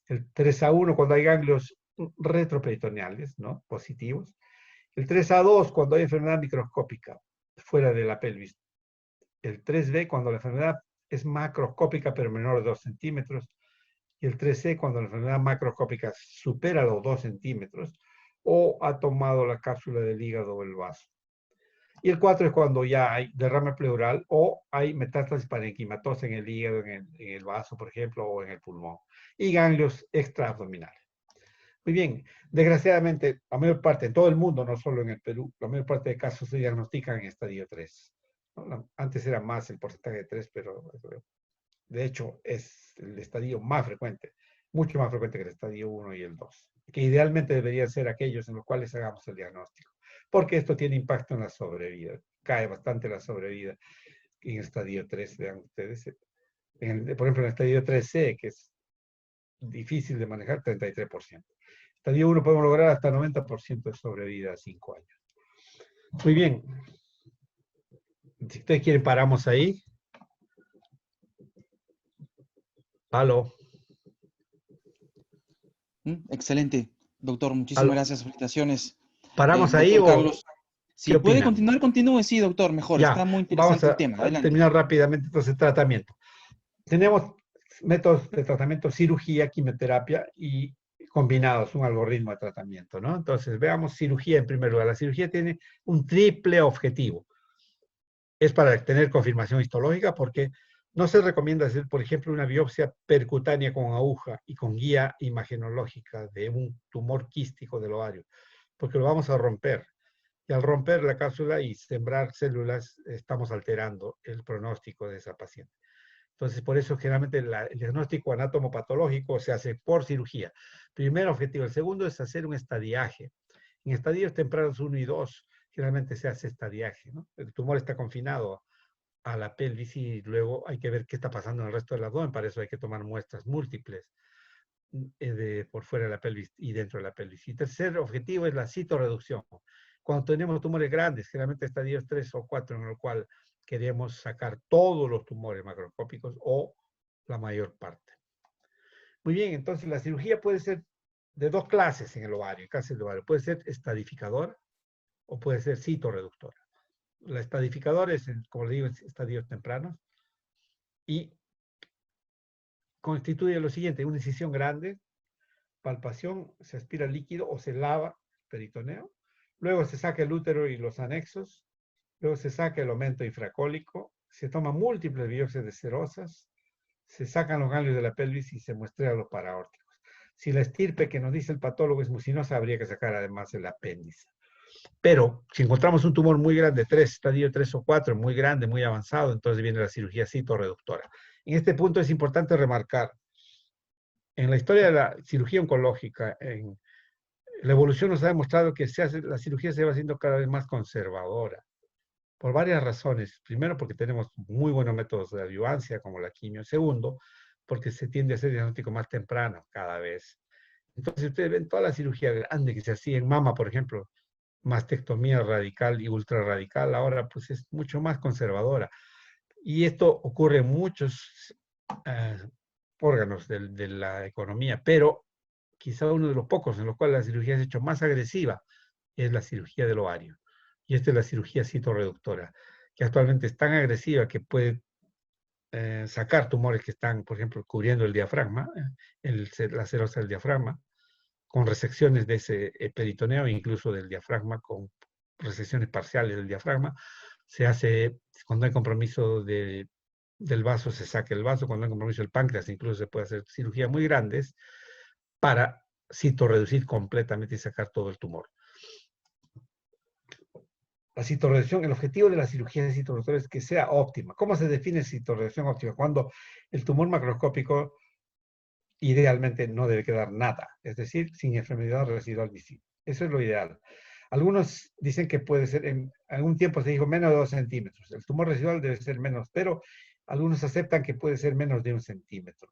el 3A1, cuando hay ganglios retroperitoneales, ¿no? Positivos. El 3A2, cuando hay enfermedad microscópica fuera de la pelvis. El 3B, cuando la enfermedad es macroscópica pero menor de 2 centímetros. Y el 3C, cuando la enfermedad macroscópica supera los 2 centímetros o ha tomado la cápsula del hígado o el vaso. Y el 4 es cuando ya hay derrame pleural o hay metástasis parenquimatosa en el hígado, en el vaso, por ejemplo, o en el pulmón. Y ganglios extraabdominales. Muy bien, desgraciadamente, la mayor parte, en todo el mundo, no solo en el Perú, la mayor parte de casos se diagnostican en estadio 3. ¿No? Antes era más el porcentaje de 3, pero de hecho es el estadio más frecuente, mucho más frecuente que el estadio 1 y el 2, que idealmente deberían ser aquellos en los cuales hagamos el diagnóstico, porque esto tiene impacto en la sobrevida, cae bastante la sobrevida en el estadio 3, vean ustedes, por ejemplo en el estadio 3C, que es difícil de manejar, 33%. Estadio 1 podemos lograr hasta 90% de sobrevida a 5 años. Muy bien. Si ustedes quieren, paramos ahí. Aló. Excelente, doctor. Muchísimas Aló. gracias. Felicitaciones. ¿Paramos ahí Doctor o Carlos, qué si puede opinan? continuar, continúe. Sí, doctor, mejor. Ya, Está muy vamos interesante el tema. a Adelante. terminar rápidamente entonces tratamiento. Tenemos métodos de tratamiento, cirugía, quimioterapia y combinados, un algoritmo de tratamiento, ¿no? Entonces, veamos cirugía en primer lugar. La cirugía tiene un triple objetivo. Es para tener confirmación histológica porque no se recomienda hacer, por ejemplo, una biopsia percutánea con aguja y con guía imagenológica de un tumor quístico del ovario, porque lo vamos a romper. Y al romper la cápsula y sembrar células, estamos alterando el pronóstico de esa paciente. Entonces, por eso generalmente el diagnóstico anatomopatológico se hace por cirugía. Primer objetivo. El segundo es hacer un estadiaje. En estadios tempranos 1 y 2, generalmente se hace estadiaje, ¿no? El tumor está confinado a la pelvis y luego hay que ver qué está pasando en el resto del abdomen. Para eso hay que tomar muestras múltiples por fuera de la pelvis y dentro de la pelvis. Y tercer objetivo es la citorreducción. Cuando tenemos tumores grandes, generalmente estadios 3 o 4, en el cual queremos sacar todos los tumores macroscópicos o la mayor parte. Muy bien, entonces la cirugía puede ser de dos clases en el ovario, cáncer de ovario. Puede ser estadificadora o puede ser citorreductora. La estadificadora es, como le digo, en estadios tempranos y constituye lo siguiente: una incisión grande, palpación, se aspira líquido o se lava el peritoneo, luego se saca el útero y los anexos, luego se saca el aumento infracólico, se toman múltiples biopsias de serosas, se sacan los ganglios de la pelvis y se muestrean los paraórticos. Si la estirpe que nos dice el patólogo es mucinosa, habría que sacar además el apéndice. Pero si encontramos un tumor muy grande, estadio 3 o 4, muy grande, muy avanzado, entonces viene la cirugía citorreductora. En este punto es importante remarcar, en la historia de la cirugía oncológica, en la evolución nos ha demostrado que la cirugía se va haciendo cada vez más conservadora, por varias razones. Primero, porque tenemos muy buenos métodos de adyuvancia, como la quimio. Segundo, porque se tiende a hacer diagnóstico más temprano cada vez. Entonces, ustedes ven toda la cirugía grande que se hacía en mama, por ejemplo, mastectomía radical y ultrarradical, ahora pues es mucho más conservadora. Y esto ocurre en muchos órganos de la economía, pero quizá uno de los pocos en los cuales la cirugía se ha hecho más agresiva es la cirugía del ovario. Y esta es la cirugía citorreductora, que actualmente es tan agresiva que puede sacar tumores que están, por ejemplo, cubriendo el diafragma, la serosa del diafragma, con resecciones de ese peritoneo, incluso del diafragma, con resecciones parciales del diafragma. Se hace, cuando hay compromiso del vaso, se saca el vaso; cuando hay compromiso del páncreas, incluso se puede hacer cirugías muy grandes para citorreducir completamente y sacar todo el tumor. La citorreducción, el objetivo de la cirugía de citorreductora es que sea óptima. ¿Cómo se define citorreducción óptima? Cuando el tumor macroscópico idealmente no debe quedar nada, es decir, sin enfermedad residual visible. Eso es lo ideal. Algunos dicen que puede ser, en algún tiempo se dijo menos de 2 centímetros. El tumor residual debe ser menos, pero algunos aceptan que puede ser menos de 1 centímetro.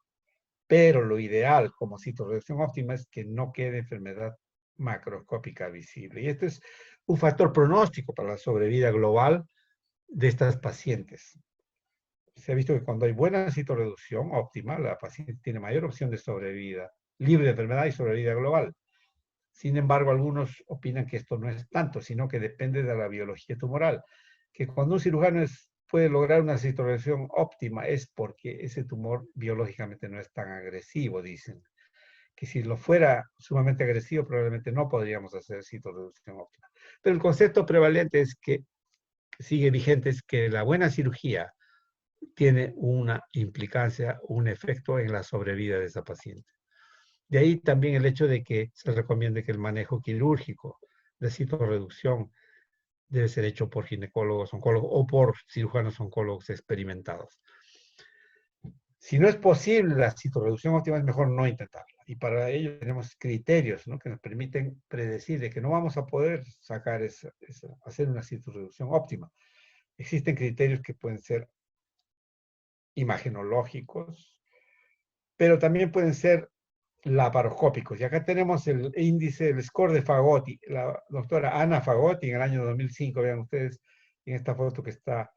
Pero lo ideal como citorreducción óptima es que no quede enfermedad macroscópica visible. Y esto es un factor pronóstico para la sobrevida global de estas pacientes. Se ha visto que cuando hay buena citorreducción óptima, la paciente tiene mayor opción de sobrevida, libre de enfermedad y sobrevida global. Sin embargo, algunos opinan que esto no es tanto, sino que depende de la biología tumoral, que cuando un cirujano puede lograr una citorreducción óptima es porque ese tumor biológicamente no es tan agresivo, dicen. Que si lo fuera sumamente agresivo, probablemente no podríamos hacer citorreducción óptima. Pero el concepto prevalente es que sigue vigente, es que la buena cirugía tiene una implicancia, un efecto en la sobrevida de esa paciente. De ahí también el hecho de que se recomiende que el manejo quirúrgico de citorreducción debe ser hecho por ginecólogos, oncólogos o por cirujanos oncólogos experimentados. Si no es posible la citorreducción óptima, es mejor no intentarla. Y para ello tenemos criterios, ¿no?, que nos permiten predecir de que no vamos a poder hacer una citorreducción óptima. Existen criterios que pueden ser imagenológicos, pero también pueden ser laparoscópicos. Y acá tenemos el índice, el score de Fagotti, la doctora Ana Fagotti, en el año 2005, vean ustedes en esta foto que está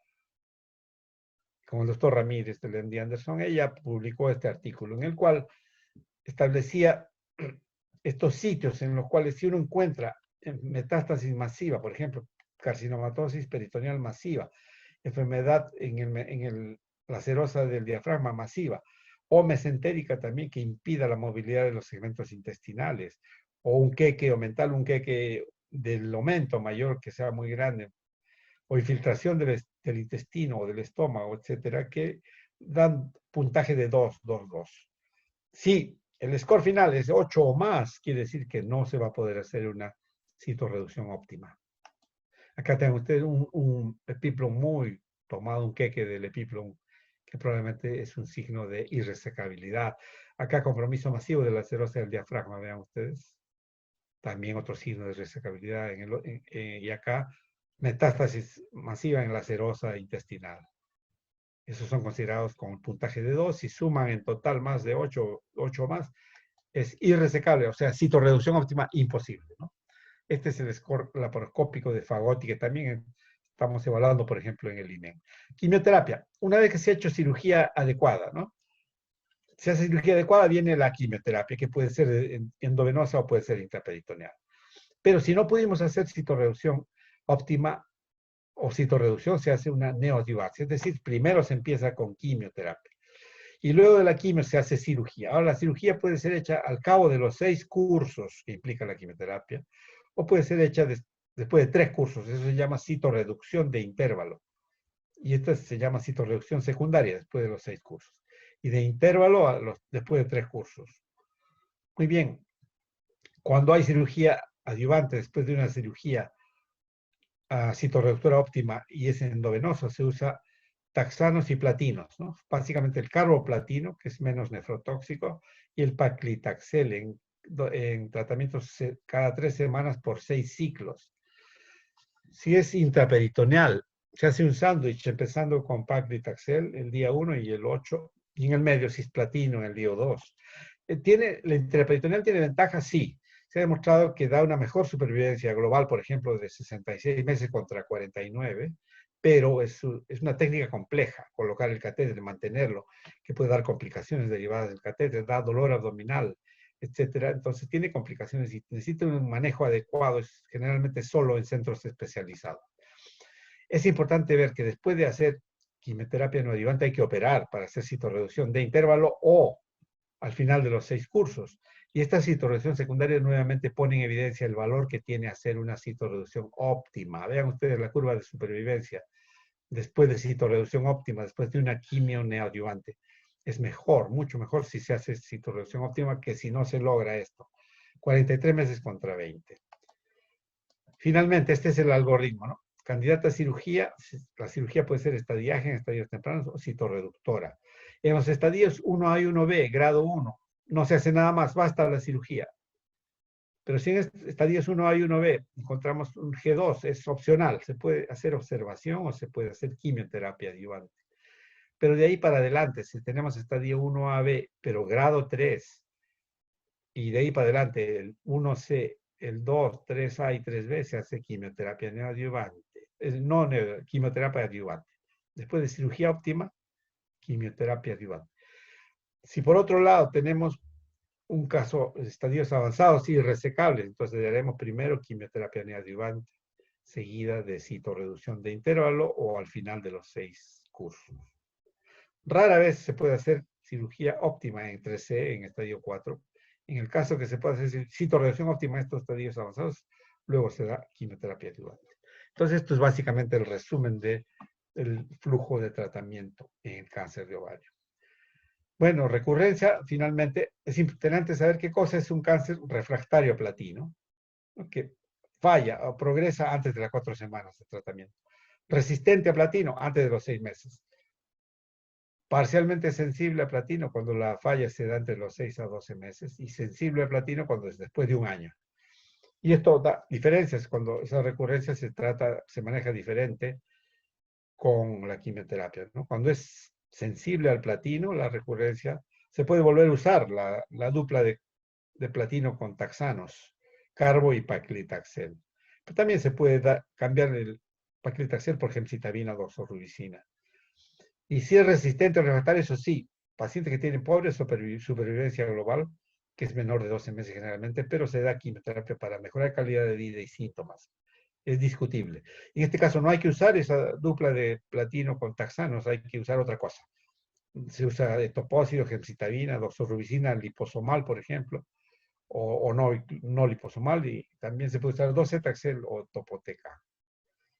con el doctor Ramírez del MD Anderson. Ella publicó este artículo en el cual establecía estos sitios en los cuales si uno encuentra metástasis masiva, por ejemplo, carcinomatosis peritoneal masiva, enfermedad en la serosa del diafragma masiva, o mesentérica también, que impida la movilidad de los segmentos intestinales, o un queque mental, un queque del aumento mayor que sea muy grande, o infiltración del intestino o del estómago, etcétera, que dan puntaje de 2, 2, 2. Si el score final es 8 o más, quiere decir que no se va a poder hacer una citorreducción óptima. Acá tienen ustedes un epiplom muy tomado, un queque del epiplom, que que probablemente es un signo de irresecabilidad. Acá compromiso masivo de la serosa del diafragma, vean ustedes. También otro signo de resecabilidad. Y acá metástasis masiva en la serosa intestinal. Esos son considerados con puntaje de 2. Si suman en total más de 8 más, es irresecable, o sea, citorreducción óptima imposible, ¿no? Este es el score laparoscópico de Fagotti, que también estamos evaluando, por ejemplo, en el INEM. Quimioterapia. Una vez que se ha hecho cirugía adecuada, ¿no? Si hace cirugía adecuada, viene la quimioterapia, que puede ser endovenosa o puede ser intraperitoneal. Pero si no pudimos hacer citorreducción óptima o citorreducción, se hace una neoadjuvancia. Es decir, primero se empieza con quimioterapia. Y luego de la quimio se hace cirugía. Ahora, la cirugía puede ser hecha al cabo de los 6 cursos que implica la quimioterapia, o puede ser hecha después de 3 cursos. Eso se llama citorreducción de intervalo. Y esta se llama citorreducción secundaria después de los 6 cursos. Y de intervalo después de 3 cursos. Muy bien. Cuando hay cirugía adyuvante después de una cirugía citorreductora óptima y es endovenoso, se usa taxanos y platinos, ¿no? Básicamente el carboplatino, que es menos nefrotóxico, y el paclitaxel en tratamientos cada 3 semanas por 6 ciclos. Si es intraperitoneal, se hace un sándwich empezando con paclitaxel el día 1 y el 8, y en el medio cisplatino en el día 2. ¿La intraperitoneal tiene ventajas? Sí. Se ha demostrado que da una mejor supervivencia global, por ejemplo, de 66 meses contra 49, pero es una técnica compleja, colocar el catéter, mantenerlo, que puede dar complicaciones derivadas del catéter, da dolor abdominal, etcétera. Entonces tiene complicaciones y necesita un manejo adecuado, generalmente solo en centros especializados. Es importante ver que después de hacer quimioterapia neoadjuvante hay que operar para hacer citorreducción de intervalo o al final de los 6 cursos. Y esta citorreducción secundaria nuevamente pone en evidencia el valor que tiene hacer una citorreducción óptima. Vean ustedes la curva de supervivencia después de citorreducción óptima, después de una quimio neoadyuvante. Es mejor, mucho mejor si se hace citorreducción óptima que si no se logra esto. 43 meses contra 20. Finalmente, este es el algoritmo, ¿no? Candidata a cirugía, la cirugía puede ser estadiaje en estadios tempranos o citorreductora. En los estadios 1A y 1B, grado 1, no se hace nada más, basta la cirugía. Pero si en estadios 1A y 1B encontramos un G2, es opcional, se puede hacer observación o se puede hacer quimioterapia adyuvante. Pero de ahí para adelante, si tenemos estadio 1AB, pero grado 3, y de ahí para adelante el 1C, el 2, 3A y 3B, se hace quimioterapia neoadyuvante. No quimioterapia adyuvante. Después de cirugía óptima, quimioterapia adyuvante. Si por otro lado tenemos un caso, estadios avanzados y irresecables, entonces le haremos primero quimioterapia neoadyuvante, seguida de citorreducción de intervalo o al final de los 6 cursos. Rara vez se puede hacer cirugía óptima en 3C, en estadio 4. En el caso que se pueda hacer citorreducción óptima en estos estadios avanzados, luego se da quimioterapia adyuvante. Entonces, esto es básicamente el resumen del flujo de tratamiento en el cáncer de ovario. Bueno, recurrencia, finalmente, es importante saber qué cosa es un cáncer refractario a platino, que falla o progresa antes de las 4 semanas de tratamiento. Resistente a platino antes de los 6 meses. Parcialmente sensible a platino cuando la falla se da entre los 6 a 12 meses y sensible a platino cuando es después de un año. Y esto da diferencias cuando esa recurrencia se maneja diferente con la quimioterapia, ¿no? Cuando es sensible al platino, la recurrencia, se puede volver a usar la dupla de platino con taxanos, carbo y paclitaxel. Pero también se puede cambiar el paclitaxel por gemcitabina o doxorubicina. Y si es resistente o refractario, eso sí, pacientes que tienen pobre supervivencia global, que es menor de 12 meses generalmente, pero se da quimioterapia para mejorar calidad de vida y síntomas. Es discutible. En este caso no hay que usar esa dupla de platino con taxanos, hay que usar otra cosa. Se usa etopósido, gemcitabina, doxorubicina liposomal, por ejemplo, o no liposomal, y también se puede usar docetaxel o topoteca.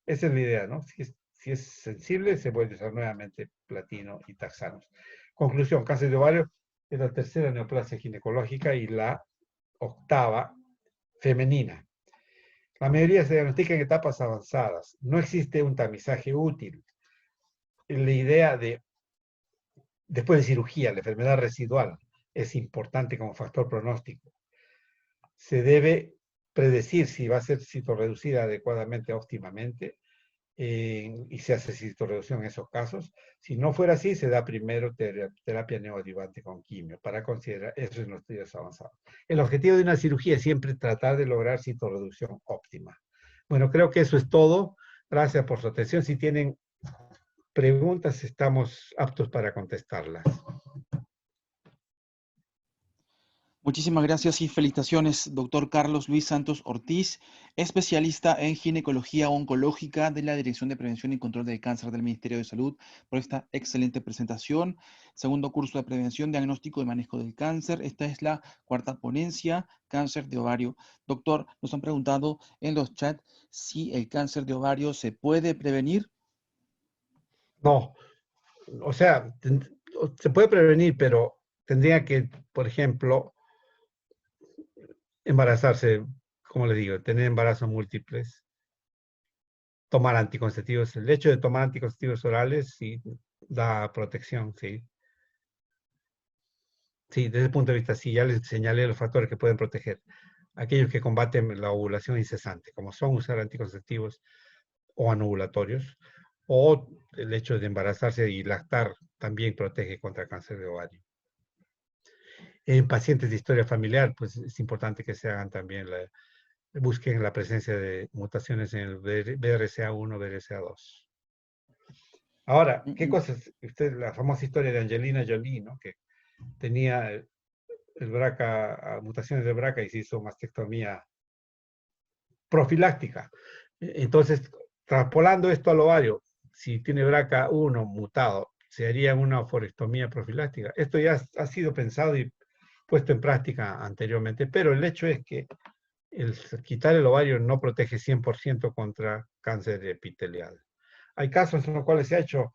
Esa es la idea, ¿no? Si es sensible, se puede usar nuevamente platino y taxanos. Conclusión, cáncer de ovario es la tercera neoplasia ginecológica y la octava femenina. La mayoría se diagnostica en etapas avanzadas. No existe un tamizaje útil. La idea de después de cirugía, la enfermedad residual es importante como factor pronóstico. Se debe predecir si va a ser citorreducida adecuadamente, óptimamente, y se hace citorreducción en esos casos. Si no fuera así, se da primero terapia neoadjuvante con quimio para considerar eso en los estudios avanzados. El objetivo de una cirugía es siempre tratar de lograr citorreducción óptima. Bueno, creo que eso es todo. Gracias por su atención. Si tienen preguntas, estamos aptos para contestarlas. Muchísimas gracias y felicitaciones, doctor Carlos Luis Santos Ortiz, especialista en ginecología oncológica de la Dirección de Prevención y Control del Cáncer del Ministerio de Salud, por esta excelente presentación. Segundo curso de prevención, diagnóstico y manejo del cáncer. Esta es la cuarta ponencia, cáncer de ovario. Doctor, nos han preguntado en los chats si el cáncer de ovario se puede prevenir. No, o sea, se puede prevenir, pero tendría que, por ejemplo, embarazarse, como le digo, tener embarazos múltiples, tomar anticonceptivos. El hecho de tomar anticonceptivos orales sí da protección, sí. Sí, desde ese punto de vista, sí, ya les señalé los factores que pueden proteger. Aquellos que combaten la ovulación incesante, como son usar anticonceptivos o anovulatorios, o el hecho de embarazarse y lactar también protege contra cáncer de ovario. En pacientes de historia familiar, pues es importante que se hagan también busquen la presencia de mutaciones en el BRCA1, BRCA2. Ahora, ¿qué cosas? La famosa historia de Angelina Jolie, ¿no? Que tenía el BRCA, mutaciones de BRCA y se hizo mastectomía profiláctica. Entonces, traspolando esto al ovario, si tiene BRCA1 mutado, se haría una oforectomía profiláctica. Esto ya ha sido pensado y puesto en práctica anteriormente, pero el hecho es que el quitar el ovario no protege 100% contra cáncer epitelial. Hay casos en los cuales se ha hecho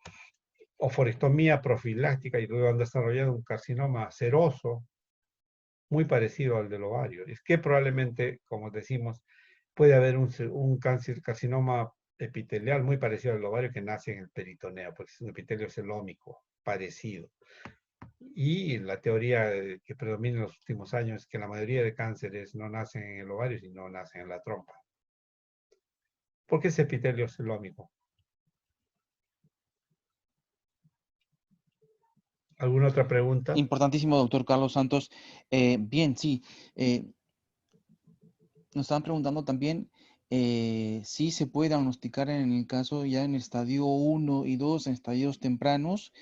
oforectomía profiláctica y luego han desarrollado un carcinoma seroso muy parecido al del ovario. Es que probablemente, como decimos, puede haber un carcinoma epitelial muy parecido al ovario que nace en el peritoneo, porque es un epitelio celómico parecido. Y la teoría que predomina en los últimos años es que la mayoría de cánceres no nacen en el ovario, sino nacen en la trompa. ¿Por qué es epitelio celómico? ¿Alguna otra pregunta? Importantísimo, doctor Carlos Santos. Bien, sí. Nos estaban preguntando también si se puede diagnosticar en el caso ya en estadio 1 y 2, en estadios tempranos,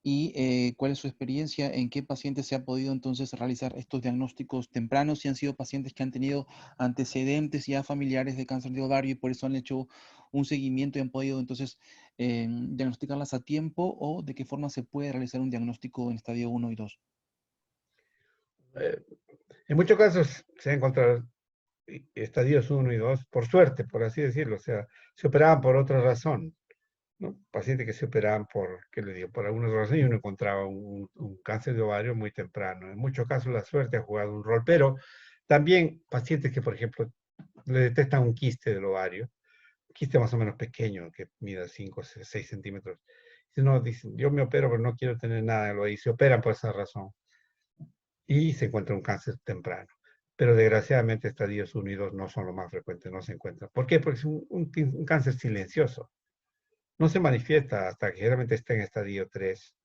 y cuál es su experiencia, en qué pacientes se ha podido entonces realizar estos diagnósticos tempranos, si han sido pacientes que han tenido antecedentes ya familiares de cáncer de ovario y por eso han hecho un seguimiento y han podido entonces diagnosticarlas a tiempo, o de qué forma se puede realizar un diagnóstico en estadio 1 y 2. Eh, en muchos casos se ha encontrado estadios 1 y 2, por suerte, por así decirlo, o sea, se operaban por otra razón, ¿no? Pacientes que se operaban por, ¿qué le digo? Por alguna razón y uno encontraba un cáncer de ovario muy temprano. En muchos casos la suerte ha jugado un rol, pero también pacientes que, por ejemplo, le detectan un quiste del ovario, un quiste más o menos pequeño, que mida 5 o 6 centímetros. No, dicen, yo me opero, pero no quiero tener nada de lo ahí. Se operan por esa razón y se encuentra un cáncer temprano. Pero desgraciadamente estadios 1 y 2 no son los más frecuentes, no se encuentran. ¿Por qué? Porque es un cáncer silencioso. No se manifiesta hasta que generalmente está en estadio 3.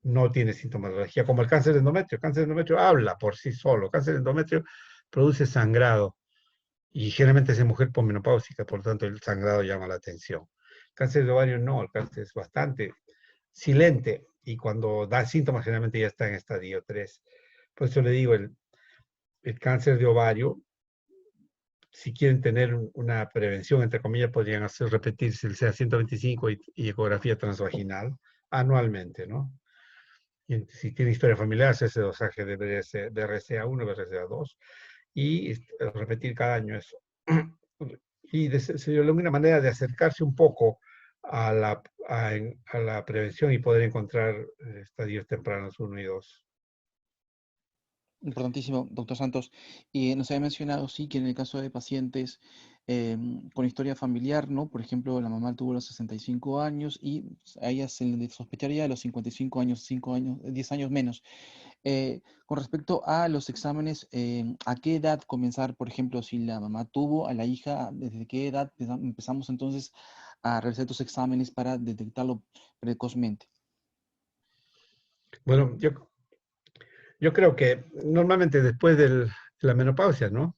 No tiene sintomatología, como el cáncer de endometrio. El cáncer de endometrio habla por sí solo. El cáncer de endometrio produce sangrado y generalmente es en mujer posmenopáusica, por lo tanto el sangrado llama la atención. El cáncer de ovario no, el cáncer es bastante silente y cuando da síntomas generalmente ya está en estadio 3. Por eso le digo, el cáncer de ovario, si quieren tener una prevención, entre comillas, podrían hacer repetirse el CA125 y ecografía transvaginal anualmente, ¿no? Y si tiene historia familiar, hacerse dosaje de BRCA1, BRCA2 y repetir cada año eso. Y sería una manera de acercarse un poco a la prevención y poder encontrar estadios tempranos 1 y 2. Importantísimo, doctor Santos. Y nos había mencionado, sí, que en el caso de pacientes con historia familiar, ¿no? Por ejemplo, la mamá tuvo los 65 años y a ella se le sospecharía a los 55 años, 5 años, 10 años menos. Con respecto a los exámenes, ¿a qué edad comenzar? Por ejemplo, si la mamá tuvo a la hija, ¿desde qué edad empezamos entonces a realizar estos exámenes para detectarlo precozmente? Bueno, yo creo que normalmente después de la menopausia, ¿no?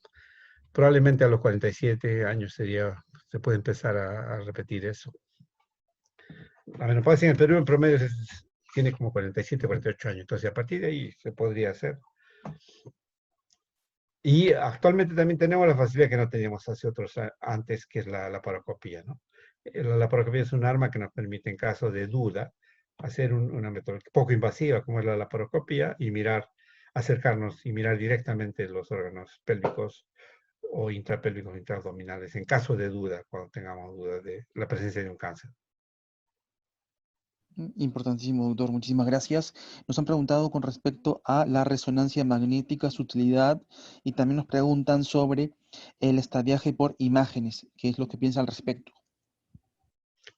Probablemente a los 47 años se puede empezar a repetir eso. La menopausia en el Perú en promedio tiene como 47, 48 años, entonces a partir de ahí se podría hacer. Y actualmente también tenemos la facilidad que no teníamos hace antes, que es la laparoscopía, ¿no? La laparoscopía es un arma que nos permite, en caso de duda, hacer una metodología poco invasiva, como es la laparoscopía, y acercarnos y mirar directamente los órganos pélvicos o intrapélvicos, intraabdominales, en caso de duda, cuando tengamos duda de la presencia de un cáncer. Importantísimo, doctor. Muchísimas gracias. Nos han preguntado con respecto a la resonancia magnética, su utilidad, y también nos preguntan sobre el estadiaje por imágenes, qué es lo que piensa al respecto.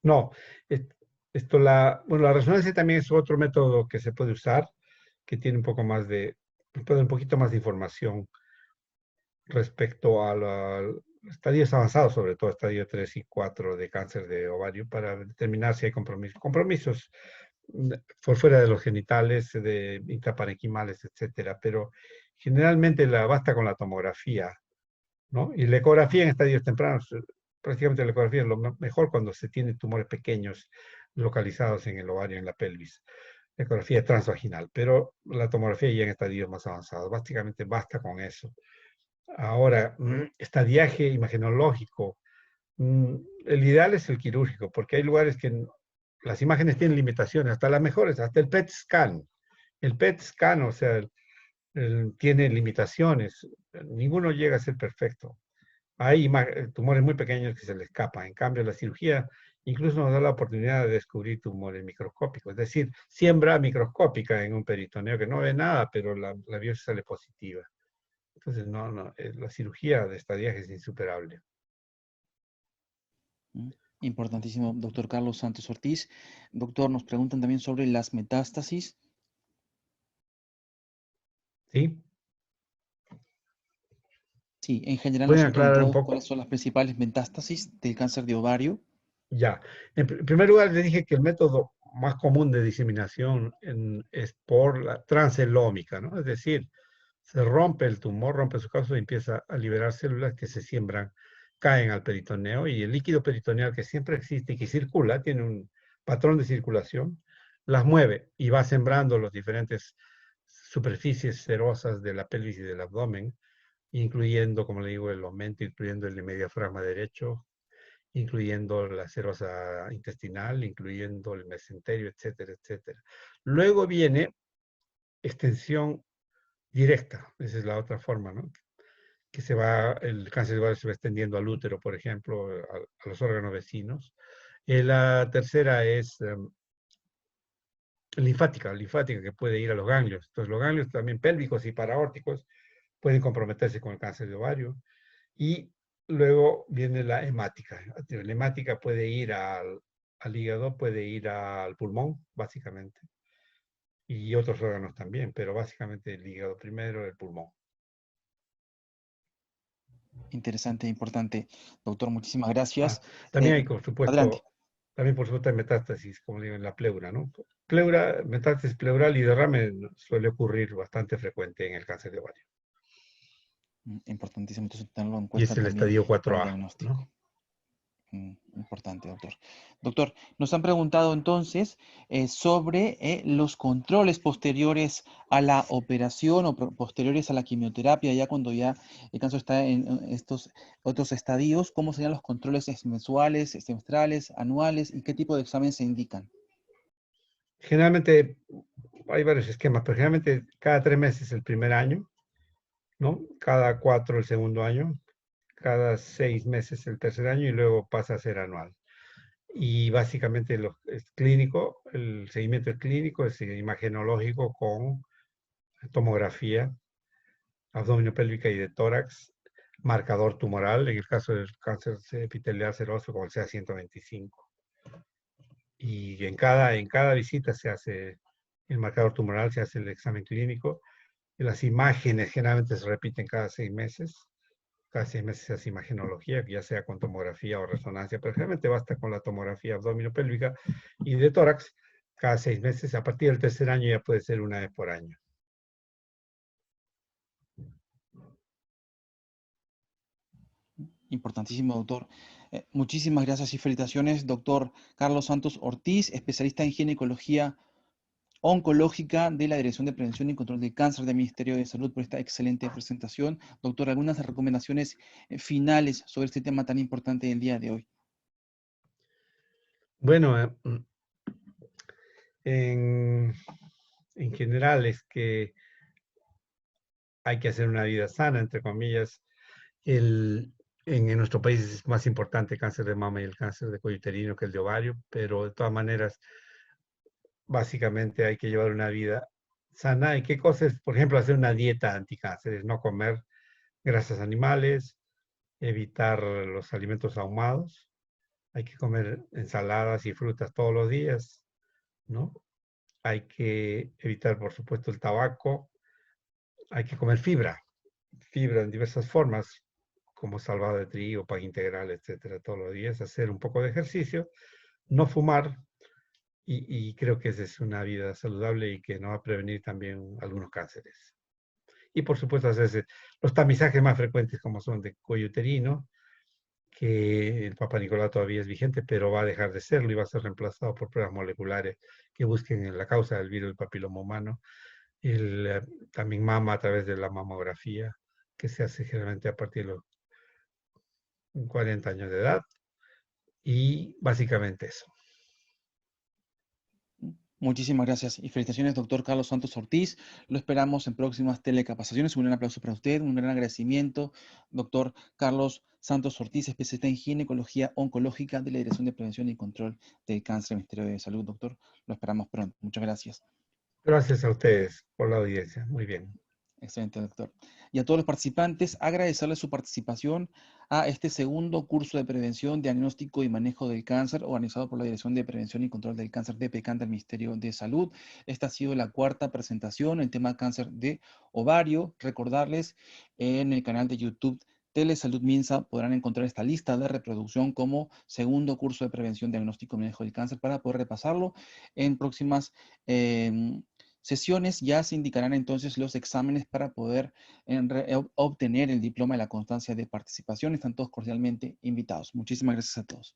No, bueno, la resonancia también es otro método que se puede usar, que tiene un poquito más de información respecto a los estadios avanzados, sobre todo estadio 3 y 4 de cáncer de ovario, para determinar si hay compromisos por fuera de los genitales, de intraparenquimales, etcétera. Pero generalmente basta con la tomografía, ¿no? Y la ecografía en estadios tempranos, prácticamente la ecografía es lo mejor cuando se tiene tumores pequeños localizados en el ovario, en la pelvis. La ecografía transvaginal, pero la tomografía ya en estadios más avanzados. Básicamente basta con eso. Ahora, estadiaje imagenológico. El ideal es el quirúrgico, porque hay lugares que las imágenes tienen limitaciones, hasta las mejores, hasta el PET scan. El PET scan, o sea, tiene limitaciones. Ninguno llega a ser perfecto. Hay tumores muy pequeños que se le escapan. En cambio, la cirugía incluso nos da la oportunidad de descubrir tumores microscópicos, es decir, siembra microscópica en un peritoneo que no ve nada, pero la biopsia sale positiva. Entonces, la cirugía de estadiaje es insuperable. Importantísimo, doctor Carlos Santos Ortiz. Doctor, nos preguntan también sobre las metástasis. ¿Sí? Sí, en general ¿Pueden nos han aclarar un preguntado cuáles poco? son las principales metástasis del cáncer de ovario. Ya. En primer lugar, le dije que el método más común de diseminación es por la transelómica, ¿no? Es decir, se rompe el tumor, rompe su causa y empieza a liberar células que se siembran, caen al peritoneo y el líquido peritoneal que siempre existe y que circula, tiene un patrón de circulación, las mueve y va sembrando las diferentes superficies serosas de la pelvis y del abdomen, incluyendo, como le digo, el aumento, incluyendo el mediafragma derecho, incluyendo la serosa intestinal, incluyendo el mesenterio, etcétera, etcétera. Luego viene extensión directa, esa es la otra forma, ¿no? Que el cáncer de ovario se va extendiendo al útero, por ejemplo, a los órganos vecinos. La tercera es linfática que puede ir a los ganglios. Entonces, los ganglios también pélvicos y paraórticos pueden comprometerse con el cáncer de ovario. Y luego viene la hemática. La hemática puede ir al hígado, puede ir al pulmón, básicamente, y otros órganos también, pero básicamente el hígado primero, el pulmón. Interesante, importante. Doctor, muchísimas gracias. También hay, por Adelante. supuesto, hay metástasis, como digo, en la pleura, ¿no? Metástasis pleural y derrame suele ocurrir bastante frecuente en el cáncer de ovario. Importantísimo entonces tenerlo en Y cuenta es el también estadio para el 4A, diagnóstico. ¿no? Importante, doctor. Doctor, nos han preguntado entonces sobre los controles posteriores a la operación o posteriores a la quimioterapia, ya cuando ya el cáncer está en estos otros estadios, ¿cómo serían los controles mensuales, semestrales, anuales y qué tipo de exámenes se indican? Generalmente hay varios esquemas, pero generalmente cada 3 meses el primer año, ¿no? Cada 4 el segundo año, cada 6 meses el tercer año y luego pasa a ser anual. Y básicamente es clínico, el seguimiento es clínico, es imagenológico con tomografía abdominopélvica y de tórax, marcador tumoral, en el caso del cáncer epitelial seroso, como el CA125. Y en cada visita se hace el marcador tumoral, se hace el examen clínico. Y las imágenes generalmente se repiten cada 6 meses. Cada 6 meses se hace imagenología, ya sea con tomografía o resonancia, pero generalmente basta con la tomografía abdominopélvica y de tórax cada 6 meses. A partir del tercer año ya puede ser una vez por año. Importantísimo, doctor. Muchísimas gracias y felicitaciones, doctor Carlos Santos Ortiz, especialista en ginecología oncológica de la Dirección de Prevención y Control del Cáncer del Ministerio de Salud, por esta excelente presentación. Doctor, algunas recomendaciones finales sobre este tema tan importante del día de hoy. Bueno, en, en general es que hay que hacer una vida sana, entre comillas. En nuestro país es más importante el cáncer de mama y el cáncer de cuello uterino que el de ovario, pero de todas maneras, básicamente hay que llevar una vida sana. ¿Y qué cosas? Por ejemplo, hacer una dieta anticáncer, no comer grasas animales, evitar los alimentos ahumados, hay que comer ensaladas y frutas todos los días, ¿no? Hay que evitar, por supuesto, el tabaco, hay que comer fibra en diversas formas, como salvado de trigo, pan integral, etcétera, todos los días, hacer un poco de ejercicio, no fumar, y creo que esa es una vida saludable y que nos va a prevenir también algunos cánceres. Y por supuesto, hacerse los tamizajes más frecuentes como son de cuello uterino, que el Papa Nicolau todavía es vigente, pero va a dejar de serlo y va a ser reemplazado por pruebas moleculares que busquen la causa del virus del papiloma humano. También mama a través de la mamografía, que se hace generalmente a partir de los 40 años de edad. Y básicamente eso. Muchísimas gracias y felicitaciones, doctor Carlos Santos Ortiz. Lo esperamos en próximas telecapacitaciones. Un gran aplauso para usted, un gran agradecimiento, doctor Carlos Santos Ortiz, especialista en ginecología oncológica de la Dirección de Prevención y Control del Cáncer del Ministerio de Salud. Doctor, lo esperamos pronto. Muchas gracias. Gracias a ustedes por la audiencia. Muy bien. Excelente, doctor. Y a todos los participantes, agradecerles su participación a este segundo curso de prevención, diagnóstico y manejo del cáncer, organizado por la Dirección de Prevención y Control del Cáncer de PECAN del Ministerio de Salud. Esta ha sido la cuarta presentación, el tema cáncer de ovario. Recordarles, en el canal de YouTube Telesalud Minsa podrán encontrar esta lista de reproducción como segundo curso de prevención, diagnóstico y manejo del cáncer para poder repasarlo en próximas sesiones. Ya se indicarán entonces los exámenes para poder obtener el diploma de la constancia de participación. Están todos cordialmente invitados. Muchísimas gracias a todos.